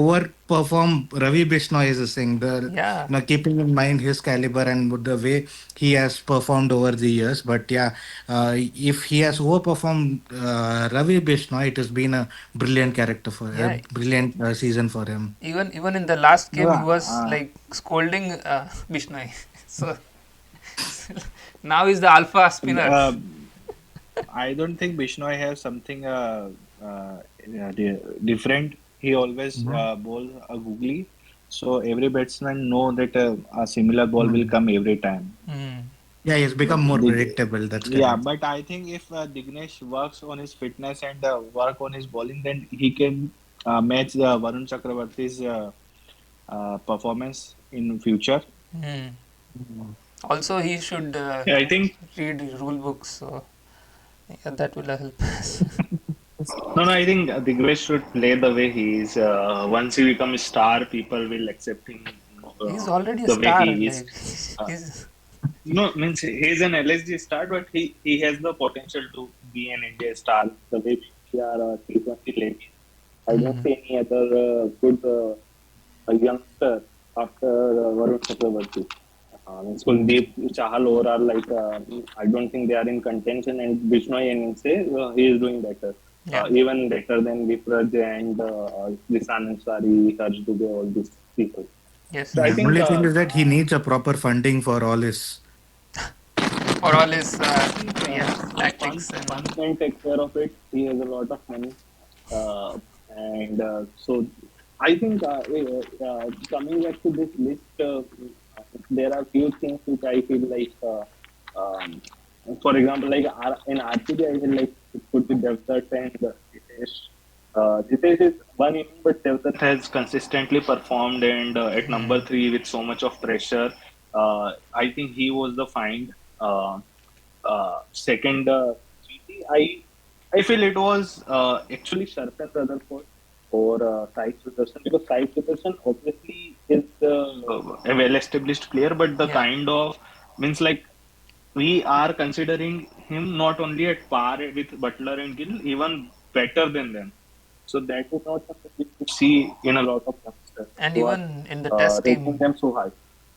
overperform Ravi Bishnoi is a thing. Yeah, Keeping in mind his caliber and the way he has performed over the years. But yeah, if he has overperformed Ravi Bishnoi, it has been a brilliant character for a yeah. brilliant season for him. Even in the last game, he Yeah, was like scolding Bishnoi. So now he's the alpha spinner. I don't think Bishnoi has something different. He always bowls a googly, so every batsman know that a similar ball will come every time. Hmm. Yeah, he's become more Dig- predictable. That's Yeah, correct. but I think if Dignesh works on his fitness and work on his bowling, then he can match Varun Chakravarti's performance in future. Hmm. Also, he should yeah, I think read rule books, so yeah, that will help us. no, I think Digvesh should play the way he is. Once he becomes a star, people will accept him. He's already a the way star. he is. Like, he's, No, means he's an LSG star, but he has the potential to be an India star. The way we are T20 ladies. I don't see any other good youngster after Varun Chakravarti. Means Kuldeep, Chahal overall, like I don't think they are in contention, and Bishnoi and say he is doing better. Yeah. Even better than Vipraj and this Ansari, Harsh Dubey, all these people. yes, So I The think only thing is that he needs a proper funding for all his. for all his yeah, Fund, tactics and Fund can take care of it. He has a lot of money, and so I think coming back to this list, there are few things which I feel like For example, like in RCB, I feel like it could be Devdutt and Ritesh. Ritesh is one inning, but Devdutt has consistently performed, and at number three with so much of pressure, I think he was the find. Second, GT, I feel it was actually Sharpen Rutherford or Sai Sudarshan, because Sai Sudarshan obviously is a well-established player, but the Yeah. kind of means like we are considering him not only at par with Butler and Gill, even better than them. So that is not something we could see in a lot of youngsters And who are even in the test rating team them so high.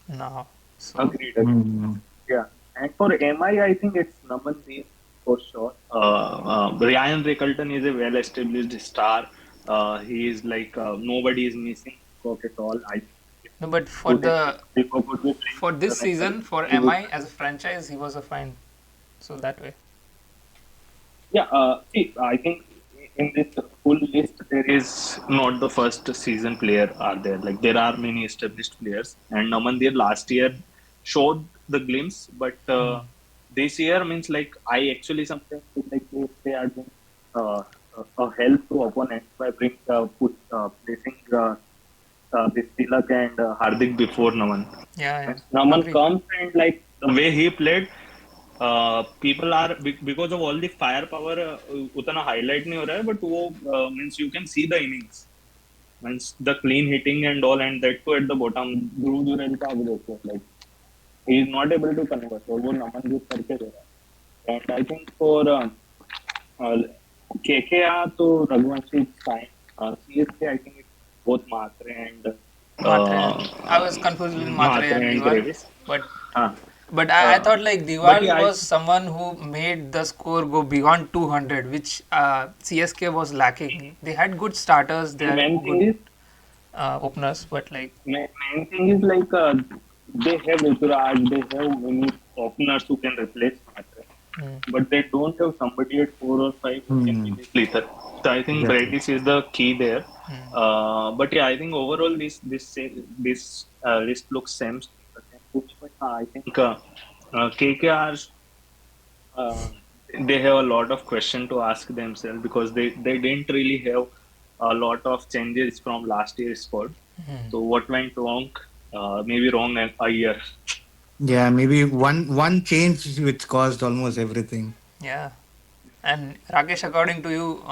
now. So Agreed. Mm. Yeah. And for MI, I think it's Namandeep for sure. Ryan Rickelton is a well-established star. He is like nobody is missing Cook at all. I think no, but Cook would be playing for this international, season for he would. MI as a franchise, he was a fine. So that way. Yeah, see, I think in this full list there is not the first season player are there. Like there are many established players, and Namandir last year showed the glimpse, but this year means like I actually sometimes feel like they are doing a help to opponents by placing this Tilak and Hardik before Naman. Yeah, When yeah. Naman Agree. comes and like the way he played, people are because of all the firepower उतना highlight नहीं हो रहा है, but वो means you can see the innings, means the clean hitting and all, and that too at the bottom. Dhruv Jurel का अब देखो, like he is not able to convert, और वो नमन जीत करके दे रहा है. And I think for uh, KKR तो Raghuvanshi is fine. CSK I think it's both Matre and Matre. I was confused with Matre Matre and and Diwal, Davis. but हाँ. I thought like But Diwal yeah, was someone who made the score go beyond 200, which CSK was lacking. They had good starters, they the had main thing good is openers, but like main thing is like they have Ruturaj, they have many openers who can replace Matra, but they don't have somebody at 4 or 5 who can be Mm. the sleeper. So I think Exactly. Bratis is the key there. But yeah, I think overall this list looks same. But I think KKR uh, they have a lot of question to ask themselves, because they didn't really have a lot of changes from last year's squad. So what went wrong? Maybe wrong a year. Yeah, maybe one change which caused almost everything. yeah. And Rakesh, according to you,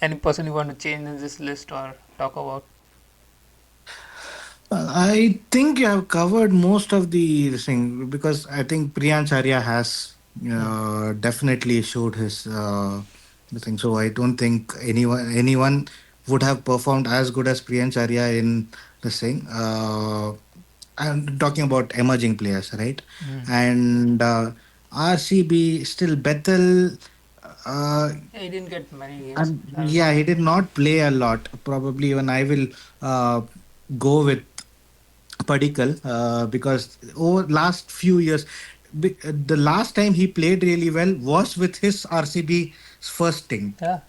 any person you want to change in this list or talk about? I think you have covered most of the thing because I think Priyan Charya has definitely showed his the thing. So I don't think anyone would have performed as good as Priyan Charya in this thing. I'm talking about emerging players, right? And RCB still Bethel. Uh, Yeah, he didn't get many games. and yeah, he did not play a lot. Probably even I will go with Padikkal because over last few years, the last time he played really well was with his RCB first team, Yeah.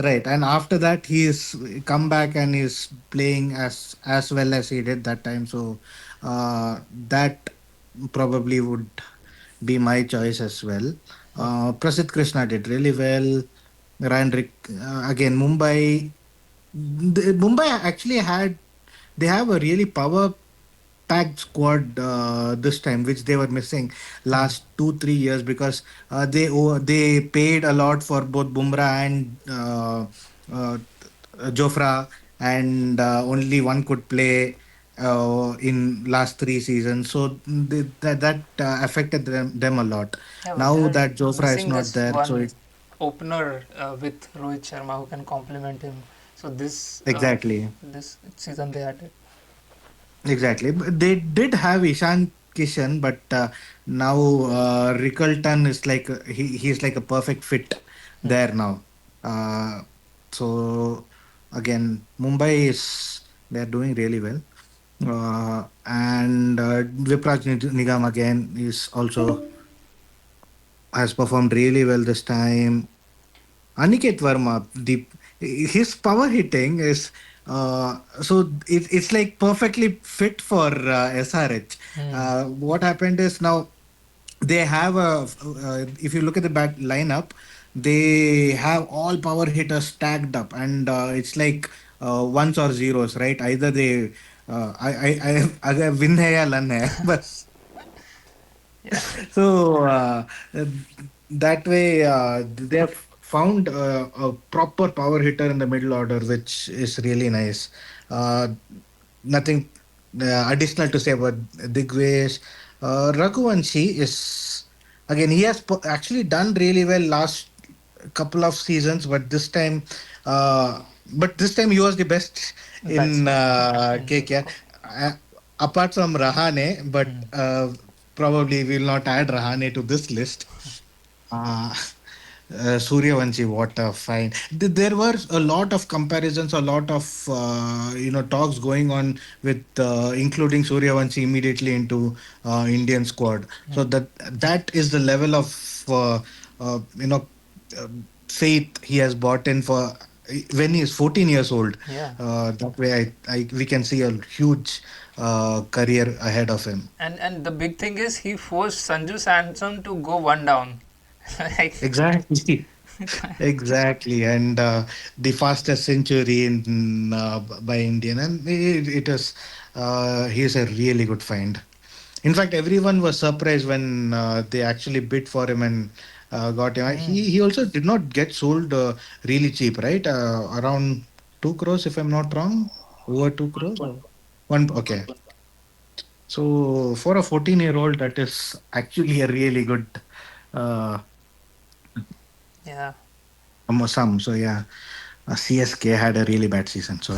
right? And after that, he's come back and is playing as well as he did that time. So that probably would be my choice as well. Prasid Krishna did really well. Ryan Rick again Mumbai. Mumbai actually had they have a really power packed squad this time, which they were missing last 2 3 years because they paid a lot for both Bumrah and uh, Jofra, and only one could play in last 3 seasons. So that affected them a lot. Yeah, but Now they're that Jofra is missing not this there, so one it opener with Rohit Sharma who can complement him. So exactly. this season they had it. Exactly. But they did have Ishan Kishan, but now Rickelton is like he's like a perfect fit there now. Uh, so again, Mumbai is they're doing really well, and Vipraj Nigam again is also has performed really well this time. Aniket Verma, the his power hitting is it's like perfectly fit for SRH. What happened is now they have a if you look at the bat lineup, they have all power hitters stacked up, and it's like ones or zeros, right? Either they अगर win है या run है बस. Yeah. So that way they have found a proper power hitter in the middle order, which is really nice. uh, Nothing additional to say about Digvesh. Raghuvanshi is, again, he has actually done really well last couple of seasons, but this time, uh, he was the best in Batsman. KKR. Uh, Apart from Rahane, but probably we will not add Rahane to this list. Uh, Suryavanshi, what a find! There were a lot of comparisons, a lot of talks going on with including Suryavanshi immediately into Indian squad. So that is the level of uh, you know uh, faith he has bought in for when he is 14 years old. Yeah. That way, we can see a huge career ahead of him. And the big thing is he forced Sanju Samson to go one down. Like, Exactly. Exactly, and the fastest century in by Indian, and it is he is a really good find. In fact, everyone was surprised when they actually bid for him and got him. He also did not get sold really cheap, right? Around 2 crores, if I'm not wrong, over 2 crores. One, okay. So for a 14-year-old, that is actually a really good uh, yeah. sum. So yeah. CSK had a really bad season. So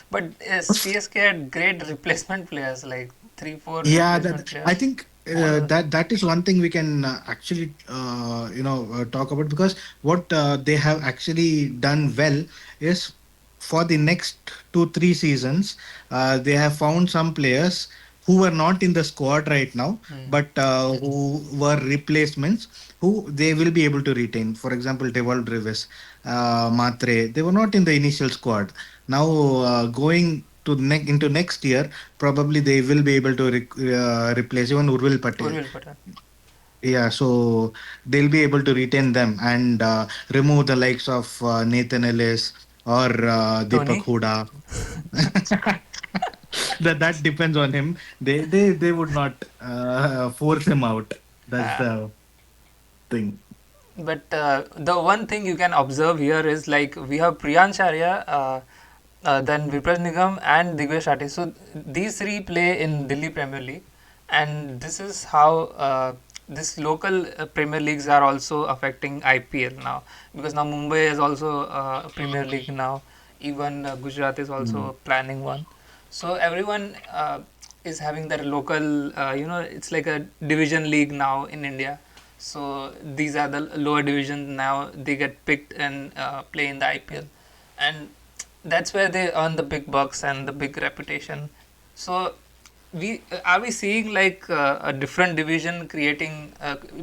But CSK had great replacement players, like 3, 4 yeah, replacement I players. think All that is one thing we can actually talk about, because what they have actually done well is for the next 2 3 seasons they have found some players who were not in the squad right now, but who were replacements who they will be able to retain. For example, Deval Drivis, Matre, they were not in the initial squad. Now going to into next year, probably they will be able to replace even Urvil Patel. Urvil Patel. Yeah, so they'll be able to retain them and remove the likes of Nathan Ellis or Deepak Dhoni. Huda. That depends on him. They would not force him out. That's Uh, the thing. but the one thing you can observe here is like we have Priyansh Arya, then Vipraj Nigam and Digvesh Rathi. So these three play in Delhi Premier League, and this is how this local Premier Leagues are also affecting IPL now, because now Mumbai is also a Premier League now. Even Gujarat is also planning one. So everyone is having their local, it's like a division league now in India. So these are the lower divisions now. They get picked and play in the IPL, and that's where they earn the big bucks and the big reputation. So we are we seeing like a different division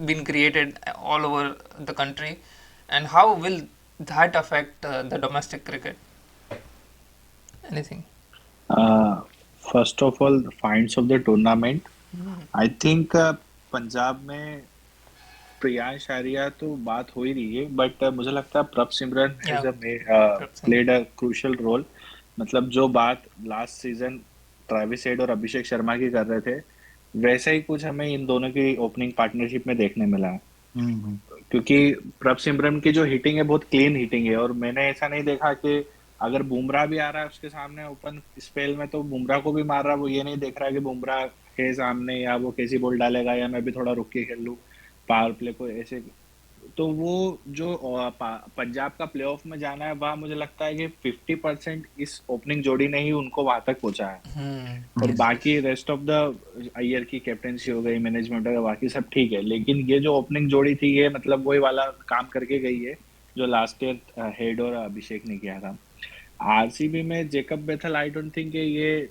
being created all over the country, and how will that affect the domestic cricket? Anything? Uh, First of all, the finds of the tournament. I think Punjab में प्रियांश आर्या तो बात हो ही रही है, but मुझे लगता है Prabhsimran Yeah. Has played a crucial role. मतलब जो बात लास्ट सीजन ट्रेविस हेड और अभिषेक शर्मा की कर रहे थे, वैसा ही कुछ हमें इन दोनों की ओपनिंग पार्टनरशिप में देखने मिला है. Mhm. क्योंकि प्रभ सिमरन की जो हिटिंग है बहुत क्लीन हिटिंग है, और मैंने ऐसा नहीं देखा कि अगर बुमराह भी आ रहा है उसके सामने ओपन स्पेल में तो बुमराह को भी मार रहा है. वो ये नहीं देख रहा है कि बुमराह के सामने या वो कैसी बॉल डालेगा या मैं भी थोड़ा रुक के खेल लूं पावर प्ले को ऐसे. तो वो जो पंजाब का प्लेऑफ में जाना है, वहाँ मुझे लगता है कि 50% इस ओपनिंग जोड़ी ने ही उनको वहां तक पहुंचा है. और बाकी रेस्ट ऑफ द अय्यर की कैप्टेंसी हो गई, मैनेजमेंट हो गया, बाकी सब ठीक है, लेकिन ये जो ओपनिंग जोड़ी थी ये मतलब वही वाला काम करके गई है जो लास्ट ईयर हेड और अभिषेक ने किया था. आरसीबी में Jacob Bethell I don't think ये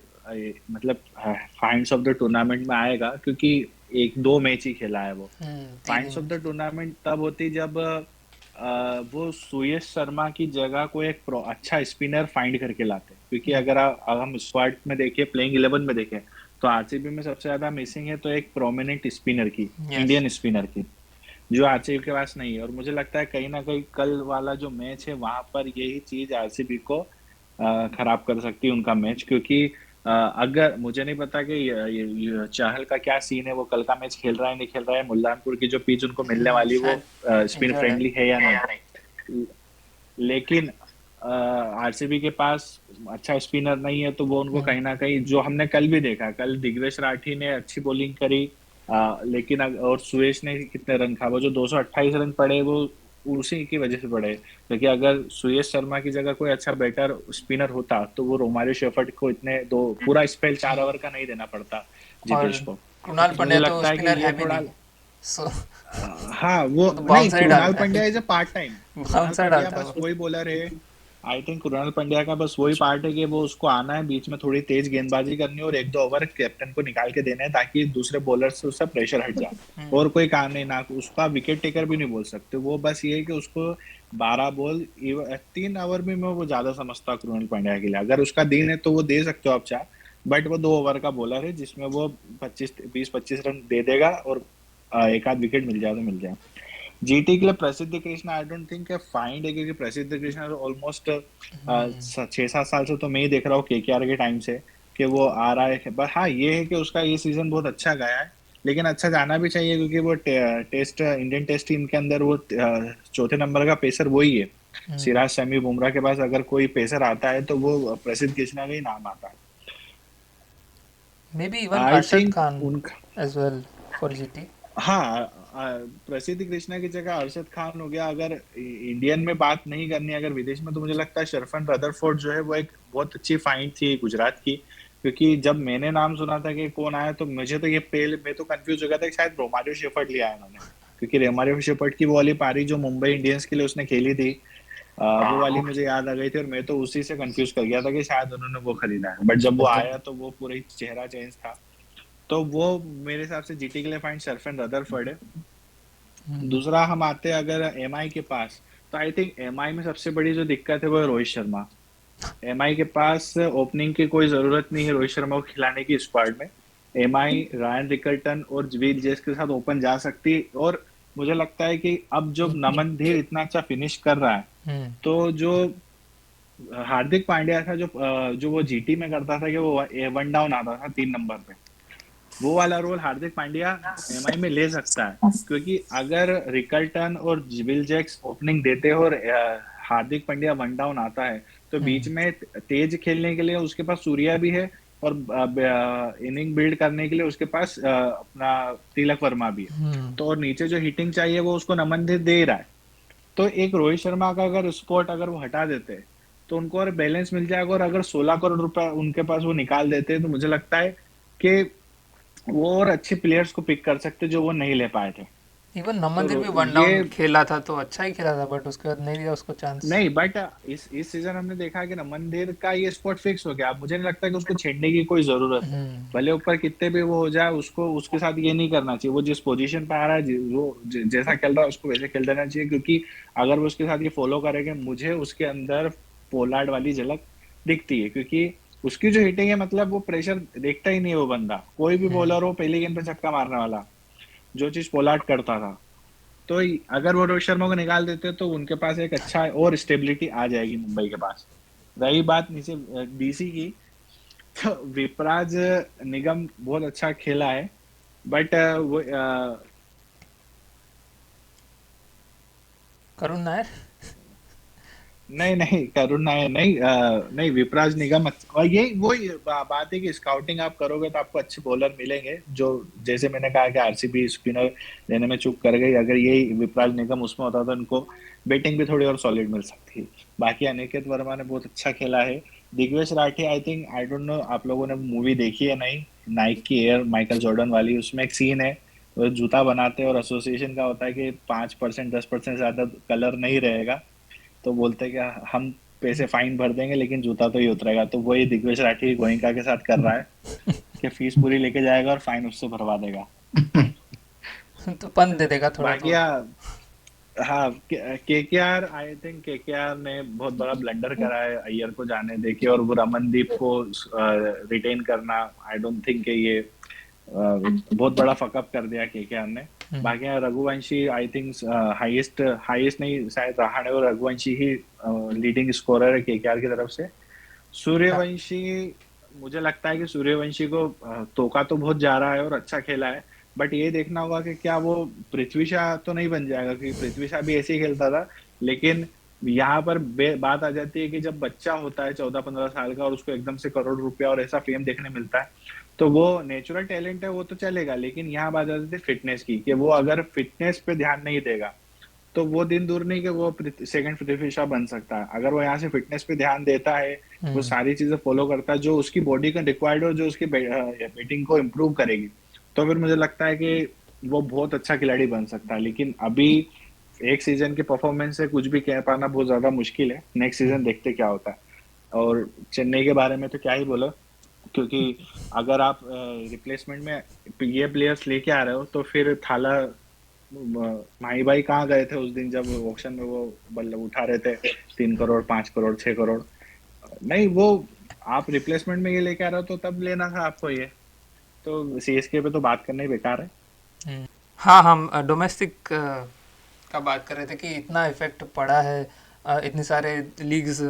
मतलब फाइंड्स ऑफ द टूर्नामेंट में आएगा, क्योंकि 1-2 मैच ही खेला है वो. फाइंड्स ऑफ द टूर्नामेंट तब होती जब वो सुयश शर्मा की जगह को एक अच्छा स्पिनर फाइंड करके लाते, क्योंकि अगर हम स्क्वाड में देखें, प्लेइंग 11 में देखें, तो आरसीबी में सबसे ज्यादा मिसिंग है तो एक प्रोमिनेंट स्पिनर की, Yes. इंडियन स्पिनर की, जो आरसीबी के पास नहीं है। और मुझे लगता है कहीं ना कहीं कल वाला जो मैच है वहां पर यही चीज आरसीबी को खराब कर सकती है उनका मैच, क्योंकि अगर मुझे नहीं पता कि ये चाहल का क्या सीन है, वो कल का मैच खेल रहा है नहीं खेल रहा है, मुल्लानपुर की जो पिच उनको मिलने वाली वो स्पिन injured फ्रेंडली है या नहीं, लेकिन आरसीबी के पास अच्छा स्पिनर नहीं है तो वो उनको कहीं ना कहीं, जो हमने कल भी देखा, कल दिग्वेश राठी ने अच्छी बॉलिंग करी, लेकिन और सुयश ने कितने रन खा, वो जो 228 रन पड़े वो उसी की वजह से पड़े, क्योंकि अगर सुयश शर्मा की जगह कोई अच्छा बेटर स्पिनर होता तो वो रोमारियो शेफर्ड को इतने दो पूरा स्पेल 4 ओवर का नहीं देना पड़ता और जितेश को। कृणाल मुझे पंड्या तो लगता है कि स्पिनर ये है भी थोड़ा नहीं, सो हाँ वो तो नहीं, बाउंसर ही कृणाल डालता है। Pandya is a part time, Krunal bouncer Pandya डालता है बस वो। वही बॉलर है। आई थिंक कृणाल पंड्या का बस वही पार्ट है कि वो उसको आना है बीच में, थोड़ी तेज गेंदबाजी करनी है और 1-2 ओवर कैप्टन को निकाल के देना है ताकि दूसरे बॉलर से उसका प्रेशर हट जाए, और कोई काम नहीं, ना उसका विकेट टेकर भी नहीं बोल सकते वो, बस ये है कि उसको 12 बॉल 3 ओवर में मैं वो ज्यादा समझता कृणाल पंड्या के लिए, अगर उसका दिन है तो वो दे सकते हो आप चार, बट वो 2 ओवर का बॉलर है जिसमें वो 20-25 रन दे देगा और एक आध विकेट मिल जाए तो मिल जाए। जीटी के लिए प्रसिद्ध कृष्णा आई डोंट थिंक फाइंड है, क्योंकि प्रसिद्ध कृष्णा ऑलमोस्ट 6-7 साल से तो मैं ही देख रहा हूँ केकेआर के टाइम से कि वो आ रहा है, बट हाँ ये है कि उसका ये सीजन बहुत अच्छा गया है, लेकिन अच्छा जाना भी चाहिए क्योंकि वो टेस्ट इंडियन टेस्ट टीम के अंदर वो चौथे नंबर का पेसर वही है। सिराज, शमी, बुमराह के पास अगर कोई पेसर आता है तो वो प्रसिद्ध कृष्णा का ही नाम आता है। May be even I Arshad think Khan उनका एज वेल फॉर जीटी। हाँ, प्रसिद्ध कृष्णा की जगह अरशद खान हो गया, अगर इंडियन में बात नहीं करनी अगर विदेश में, तो मुझे लगता है शरफन रदरफोर्ड जो है वो एक बहुत अच्छी फाइंड थी गुजरात की, क्योंकि जब मैंने नाम सुना था कि कौन आया तो मुझे तो ये पहले मैं तो कंफ्यूज हो गया था कि शायद रोमारियो शेफर्ड लिया है उन्होंने, क्योंकि रोमारियो शेफर्ड की वो वाली पारी जो मुंबई इंडियंस के लिए उसने खेली थी वो वाली मुझे याद आ गई थी और मैं तो उसी से कंफ्यूज कर गया था कि शायद उन्होंने वो खरीदा है, बट जब वो आया तो वो पूरा ही चेहरा चेंज था, तो वो मेरे हिसाब से जीटी के लिए फाइंड शरफन रदरफोर्ड है। दूसरा हम आते हैं अगर एमआई के पास, तो आई थिंक एमआई में सबसे बड़ी जो दिक्कत है वो है रोहित शर्मा। एमआई के पास ओपनिंग की कोई जरूरत नहीं है रोहित शर्मा को खिलाने की स्क्वाड में, एमआई रायन रिकल्टन और विल जेस के साथ ओपन जा सकती है, और मुझे लगता है कि अब जब नमन धीर इतना अच्छा फिनिश कर रहा है तो जो हार्दिक पांड्या था जो वो जीटी में करता था कि वो 1 डाउन आता था 3 नंबर पे, वो वाला रोल हार्दिक पांड्या एमआई में ले सकता है, क्योंकि अगर रिकल्टन और विल जैक्स ओपनिंग देते हो और हार्दिक पांड्या 1 डाउन आता है तो बीच में तेज खेलने के लिए उसके पास सूर्या भी है और इनिंग बिल्ड करने के लिए उसके पास अपना तिलक वर्मा भी है, तो और नीचे जो हिटिंग चाहिए वो उसको नमन दे रहा है, तो एक रोहित शर्मा का अगर स्पॉट अगर वो हटा देते तो उनको और बैलेंस मिल जाएगा, और अगर 16 करोड़ रुपए उनके पास वो निकाल देते तो मुझे लगता है कि वो और अच्छे प्लेयर्स को पिक कर सकते जो वो नहीं ले पाए थे। इवन नमन भी तो वन ये डाउन खेला था तो अच्छा ही खेला था, बट उसके बाद नहीं दिया उसको चांस। नहीं, बट इस सीजन हमने देखा कि नमन देर का ये स्पॉट फिक्स हो गया, अब मुझे नहीं लगता कि उसको छेड़ने की कोई जरूरत है, भले ऊपर कितने भी वो हो जाए उसको उसके साथ ये नहीं करना चाहिए, वो जिस पोजीशन पे आ रहा है वो जैसा खेल रहा है उसको वैसे खेल देना चाहिए, क्योंकि अगर वो उसके साथ ये फॉलो करेंगे मुझे उसके अंदर पोलार्ड वाली झलक दिखती है, क्योंकि उसकी जो हिटिंग है मतलब वो प्रेशर देखता ही नहीं है वो बंदा, कोई भी बॉलर हो पहली गेंद पे छक्का मारने वाला, जो चीज पोलार्ड करता था, तो अगर वो रोहित शर्मा को निकाल देते तो उनके पास एक अच्छा और स्टेबिलिटी आ जाएगी मुंबई के पास। रही बात नीचे डीसी की, तो विपराज निगम बहुत अच्छा खेला है, बट वो करुण नायर नहीं करुण नायर नहीं, नहीं विपराज निगम और यही वही बात है कि स्काउटिंग आप करोगे तो आपको अच्छे बॉलर मिलेंगे, जो जैसे मैंने कहा कि आरसीबी स्पिनर लेने में चूक कर गई, अगर यही विपराज निगम उसमें होता तो इनको बैटिंग भी थोड़ी और सॉलिड मिल सकती है। बाकी अनिकेत वर्मा ने बहुत अच्छा खेला है। दिग्वेश राठी आई डोंट नो आप लोगों ने मूवी देखी है नहीं, नाइक की एयर माइकल जॉर्डन वाली, उसमें एक सीन है वो जूता बनाते हैं और एसोसिएशन का होता है कि 5% 10% ज्यादा कलर नहीं रहेगा, तो बोलते हैं कि हम पैसे फाइन भर देंगे लेकिन जूता तो ही उतरेगा, तो वही दिग्वेश राठी गोयनका के साथ कर रहा है कि फीस पूरी लेके जाएगा और फाइन उससे भरवा देगा। तो पंत दे देगा थोड़ा बाकी हाँ, केकेआर, आई थिंक केकेआर ने बहुत बड़ा ब्लंडर करा है अय्यर को जाने देके, और वो रमनदीप को रिटेन करना, आई डोंट थिंक ये बहुत बड़ा फकअप कर दिया केकेआर ने। बाकी Raghuvanshi I think highest highest नहीं, शायद रहाणे और रघुवंशी ही लीडिंग स्कोरर है केकेआर की तरफ से। सूर्यवंशी, मुझे लगता है कि सूर्यवंशी को तोका तो बहुत जा रहा है और अच्छा खेला है, बट ये देखना होगा कि क्या वो पृथ्वी शा तो नहीं बन जाएगा, क्योंकि पृथ्वी शा भी ऐसे ही खेलता था। लेकिन यहाँ पर बात आ जाती है कि जब बच्चा होता है 14-15 साल का और उसको एकदम से करोड़ रुपया और ऐसा फेम देखने मिलता है, तो वो नेचुरल टैलेंट है, वो तो चलेगा, लेकिन यहाँ बात आ जाती है फिटनेस की, कि वो अगर फिटनेस पे ध्यान नहीं देगा तो वो दिन दूर नहीं कि वो सेकंड पृथ्वी शॉ बन सकता है। अगर वो यहाँ से फिटनेस पे ध्यान देता है, वो सारी चीजें फॉलो करता है जो उसकी बॉडी का रिक्वायर्ड हो, जो उसकी बैटिंग को इम्प्रूव करेगी, तो फिर मुझे लगता है कि वो बहुत अच्छा खिलाड़ी बन सकता है। लेकिन अभी एक सीजन के परफॉर्मेंस से कुछ भी कह पाना बहुत ज्यादा मुश्किल है। नेक्स्ट सीजन देखते क्या होता है। और चेन्नई के बारे में तो क्या ही बोलो, क्योंकि अगर आप रिप्लेसमेंट में ये प्लेयर्स लेके आ रहे हो, तो फिर थाला माही भाई कहाँ गए थे उस दिन जब ऑक्शन में वो बल्ले उठा रहे थे 3 करोड़, 5 करोड़, 6 करोड़? नहीं, वो आप रिप्लेसमेंट में ये लेके आ रहे हो तो तब लेना था आपको ये। तो सीएसके पे तो बात करना ही बेकार है। हाँ, हम डोमेस्टिक का बात कर रहे थे कि इतना इफेक्ट पड़ा है, इतने सारे लीग्स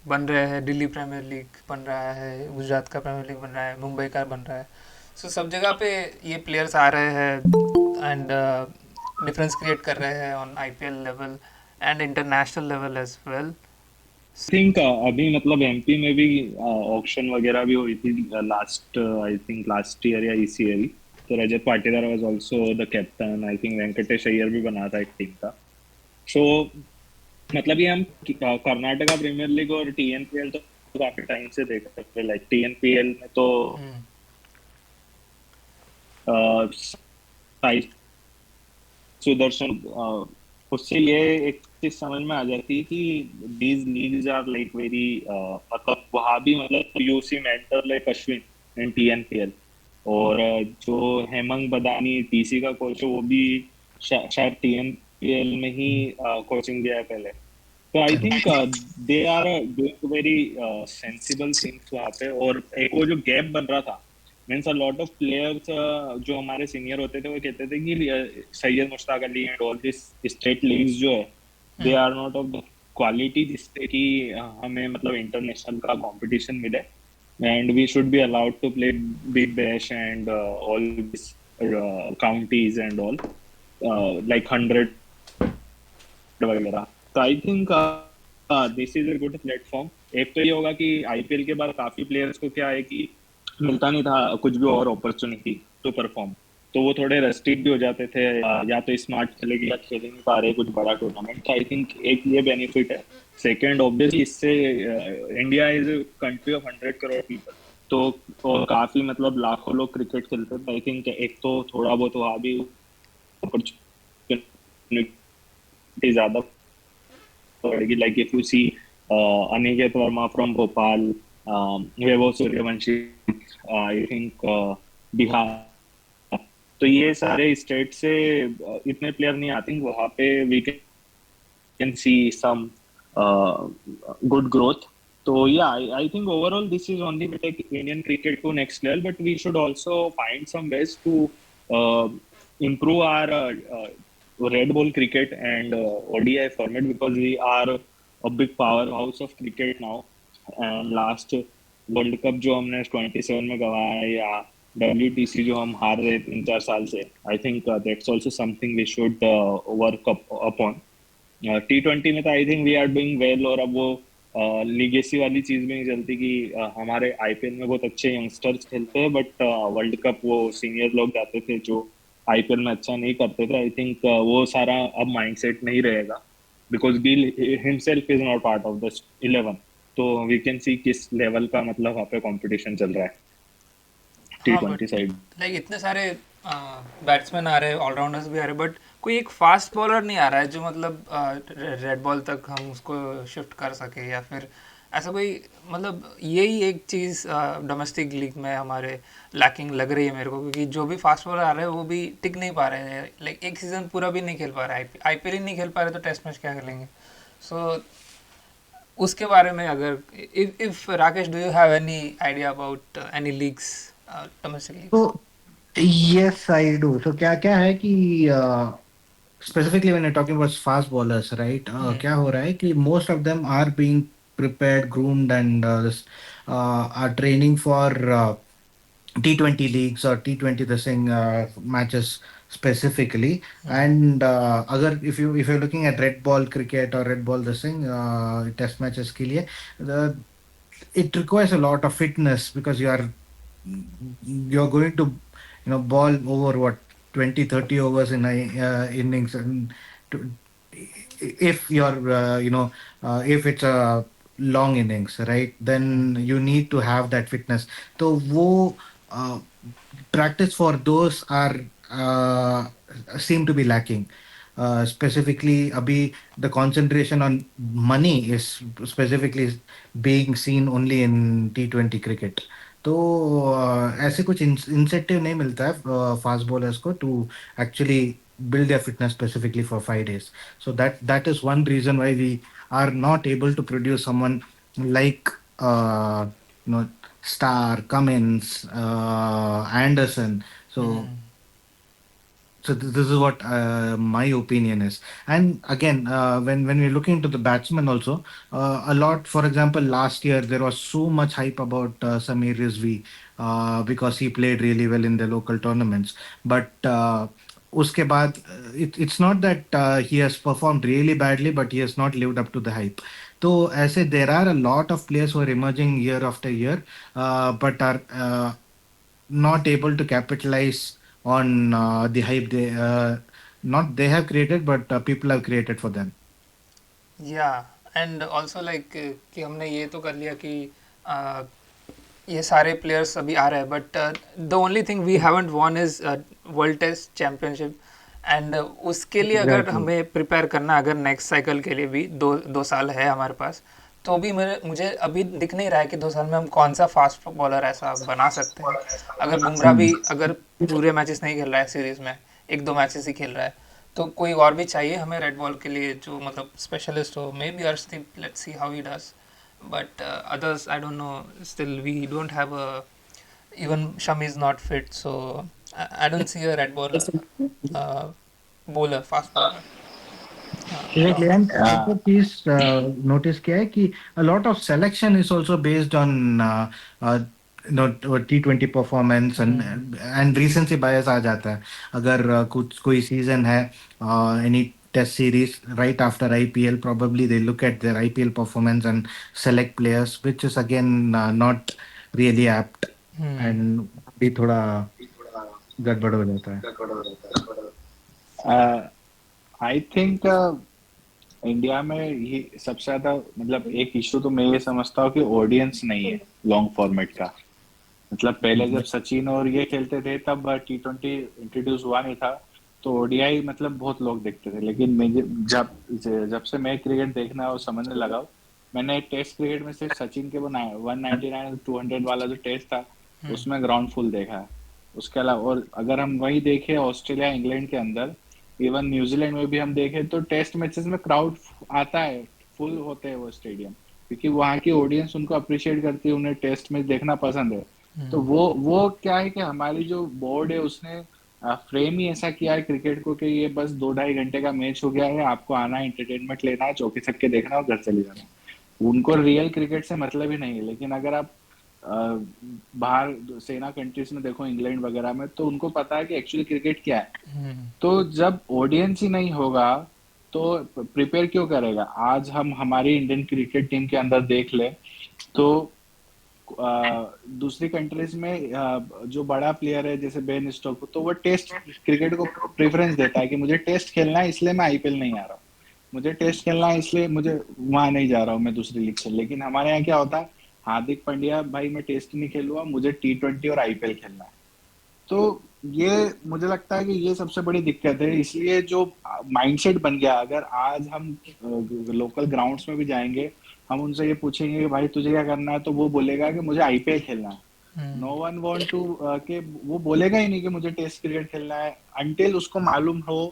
बन रहे हैं, दिल्ली प्रीमियर लीग बन रहा है, गुजरात का प्रीमियर लीग बन रहा है, मुंबई का बन रहा है। सो सब जगह पे ये प्लेयर्स आ रहे हैं एंड डिफरेंस क्रिएट कर रहे हैं on IPL level and international level as well. Think अभी मतलब एमपी में भी ऑक्शन वगैरह भी हुई थी last, I think last year या इसी ईयर ही। तो Rajat Patidar was also the captain. I think Venkatesh Iyer भी बना था एक टीम का। सो मतलब ये हम कर्नाटका प्रीमियर लीग और टीएनपीएल तो काफी टाइम से देख सकते हैं। लाइक टीएनपीएल में तो साई सुदर्शन, उससे ये एक चीज समझ में आ जाती है कि these leagues are like very, मतलब वहाँ भी मतलब you see mentor like Ashwin in TNPL, और जो हेमंग बदानी टीसी का कोच है वो भी शायद टीएनपीएल में ही कोचिंग दिया है पहले। तो I think they are doing very sensible things वहाँ पे। और एक वो जो गैप बन रहा था, means a lot of players जो हमारे सीनियर होते थे वो कहते थे कि Syed Mushtaq Ali and all this state leagues जो है, they are not of the quality जिससे कि हमें मतलब इंटरनेशनल का कंपटीशन मिले, and we should be allowed to play Big Bash and all this counties and all like 100 वगैरह। तो I think this is a good platform. एक तो ये होगा कि आईपीएल के बाद काफी प्लेयर्स को क्या है कि मिलता नहीं था कुछ भी और अपॉर्चुनिटी टू परफॉर्म, तो वो थोड़े रस्टिक भी हो जाते थे, या तो स्मार्ट चलेगी या खेल नहीं पा रहे कुछ बड़ा टूर्नामेंट। आई थिंक एक ये बेनिफिट है। सेकंड, ऑब्वियसली इससे India is country of 100 crore people, तो और काफी मतलब लाखों लोग क्रिकेट खेलते हैं। आई थिंक एक तो थोड़ा बहुत वहाँ भी अपॉर्चुनिटी ज्यादा पड़ेगी। Like if you see Aniket Varma from Bhopal, Vaibhav Suryavanshi I think Bihar, तो ये सारे स्टेट से इतने प्लेयर नहीं आते वहाँ पे। We can see some good growth. तो yeah I think overall this is only take Indian cricket to next level, but we should also find some ways to improve our red ball cricket and ODI format, because we are a big powerhouse of cricket now. And last world cup जो हमने 27 में गवाया है, या WTC जो हम हार रहे 3-4 साल से, I think that's also something we should work upon. T20 में तो I think we are doing well, और अब वो लीगेसी वाली चीज भी नहीं चलती कि हमारे आईपीएल में बहुत अच्छे यंगस्टर्स खेलते हैं, बट वर्ल्ड कप वो सीनियर लोग जाते थे जो आईपीएल में अच्छा नहीं करते थे। आई थिंक वो सारा अब माइंडसेट नहीं रहेगा, because Gill himself is not part of the 11। तो वी कैन सी किस लेवल का मतलब वहाँ पे कंपटीशन चल रहा है T20 साइड। लाइक इतने सारे बैट्समैन आ रहे हैं, ऑलराउंडर्स भी आ रहे हैं, बट कोई एक फास्ट बॉलर नहीं आ रहा है जो मतलब रेड बॉल तक हम उसको शिफ्ट कर सके, या फिर ऐसा कोई मतलब यही एक चीज़ डोमेस्टिक लीग में हमारे लैकिंग लग रही है मेरे को, क्योंकि जो भी फास्ट बॉलर आ रहे हैं वो भी टिक नहीं पा रहे हैं, लाइक एक सीज़न पूरा भी नहीं खेल पा रहे, आईपीएल ही नहीं खेल पा रहे तो टेस्ट मैच क्या खेलेंगे? सो उसके बारे में अगर if Rakesh, do you have any idea about any leagues, domestic leagues? So yes, I do. So क्या क्या है कि specifically when you're talking about fast bowlers, right? क्या हो रहा है कि most of them are being prepared, groomed, and are training for T20 leagues or T20 this thing matches specifically. And अगर if you're looking at red ball cricket or red ball this thing test matches के लिए, the it requires a lot of fitness because you're going to ball over what 20-30 overs in a innings, and to, if you're if it's a long innings, right, then you need to have that fitness. So wo practice for those are seem to be lacking. Specifically abhi the concentration on money is specifically being seen only in T20 cricket. तो ऐसे कुछ incentive नहीं मिलता है fast bowlers को to actually build their fitness specifically for 5 days. So that is one reason why we are not able to produce someone like you know Star, Cummins, Anderson. So this is what my opinion is. And again, when we're looking into the batsmen also, a lot. For example, last year there was so much hype about Samir Rizvi because he played really well in the local tournaments. But uske baad, it's not that he has performed really badly, but he has not lived up to the hype. So ऐसे there are a lot of players who are emerging year after year, but are not able to capitalize on the hype they not they have created, but people have created for them. या and also like कि हमने ये तो कर लिया कि ये सारे प्लेयर्स अभी आ रहे हैं, but the only thing we haven't won is World Test Championship, and उसके लिए अगर Exactly. हमें प्रिपेयर करना, अगर नेक्स्ट साइकिल के लिए भी दो साल है हमारे पास, तो भी मुझे अभी दिख नहीं रहा है कि 2 साल में हम कौन सा फास्ट बॉलर ऐसा बना सकते हैं। अगर बुमराह भी अगर पूरे मैचेस नहीं खेल रहा है सीरीज में, 1-2 मैचेस ही खेल रहा है, तो कोई और भी चाहिए हमें रेड बॉल के लिए जो मतलब स्पेशलिस्ट हो। May be Arshdeep, let's see how he does, but others I don't know, still we don't have a, even Shami is not fit, so I don't see a red ball uh, bowler, fast bowler. Exactly, and Yeah. also please notice किया है कि a lot of selection is also based on T20 performance and recency bias आ जाता है। अगर कुछ कोई season है any test series right after IPL, probably they look at their IPL performance and select players, which is again not really apt, and भी थोड़ा गड़बड़ हो जाता है। आई थिंक इंडिया में ये सबसे ज्यादा मतलब एक इशू तो मैं ये समझता हूँ कि ऑडियंस नहीं है लॉन्ग फॉर्मेट का। मतलब पहले जब सचिन और ये खेलते थे तब T20 इंट्रोड्यूस हुआ नहीं था, तो ओडीआई मतलब बहुत लोग देखते थे। लेकिन मुझे जब से मैं क्रिकेट देखना और समझने लगा हूं, मैंने टेस्ट क्रिकेट में सिर्फ सचिन के वो 199 200 वाला जो टेस्ट था उसमें ग्राउंड फुल देखा है। उसके अलावा और अगर हम वही देखें ऑस्ट्रेलिया इंग्लैंड के अंदर, इवन न्यूजीलैंड में भी हम देखें तो टेस्ट मैचेस में क्राउड आता है, फुल होते हैं वो स्टेडियम, क्योंकि वहाँ की ऑडियंस उनको अप्रिशिएट करती है, उन्हें टेस्ट मैच देखना पसंद है। तो वो क्या है कि हमारी जो बोर्ड है उसने फ्रेम ही ऐसा किया है क्रिकेट को कि ये बस 2-2.5 घंटे का मैच हो गया है, आपको आना है, एंटरटेनमेंट लेना है, चौके छक्के देखना और घर चले जाना। उनको रियल क्रिकेट से मतलब ही नहीं है। लेकिन अगर आप बाहर सेना कंट्रीज में देखो, इंग्लैंड वगैरह में, तो उनको पता है कि एक्चुअली क्रिकेट क्या है। तो जब ऑडियंस ही नहीं होगा तो प्रिपेयर क्यों करेगा। आज हम हमारी इंडियन क्रिकेट टीम के अंदर देख ले तो दूसरी कंट्रीज में जो बड़ा प्लेयर है जैसे बेन स्टोक्स, तो वो टेस्ट क्रिकेट को प्रेफरेंस देता है कि मुझे टेस्ट खेलना है इसलिए मैं आईपीएल नहीं आ रहा हूँ, मुझे टेस्ट खेलना है इसलिए मुझे वहां नहीं जा रहा हूँ मैं दूसरी लीग से। लेकिन हमारे यहाँ क्या होता है, हार्दिक पांड्या भाई मैं टेस्ट नहीं खेलूंगा, मुझे T20 और आईपीएल खेलना है। तो ये मुझे लगता है कि ये सबसे बड़ी दिक्कत है। इसलिए जो माइंडसेट बन गया, अगर आज हम लोकल ग्राउंड्स में भी जाएंगे, हम उनसे ये पूछेंगे कि भाई तुझे क्या करना है, तो वो बोलेगा कि मुझे आईपीएल खेलना है। हम्म, नो वन वांट टू कि वो बोलेगा ही नहीं कि मुझे टेस्ट क्रिकेट खेलना है, अंटिल उसको मालूम हो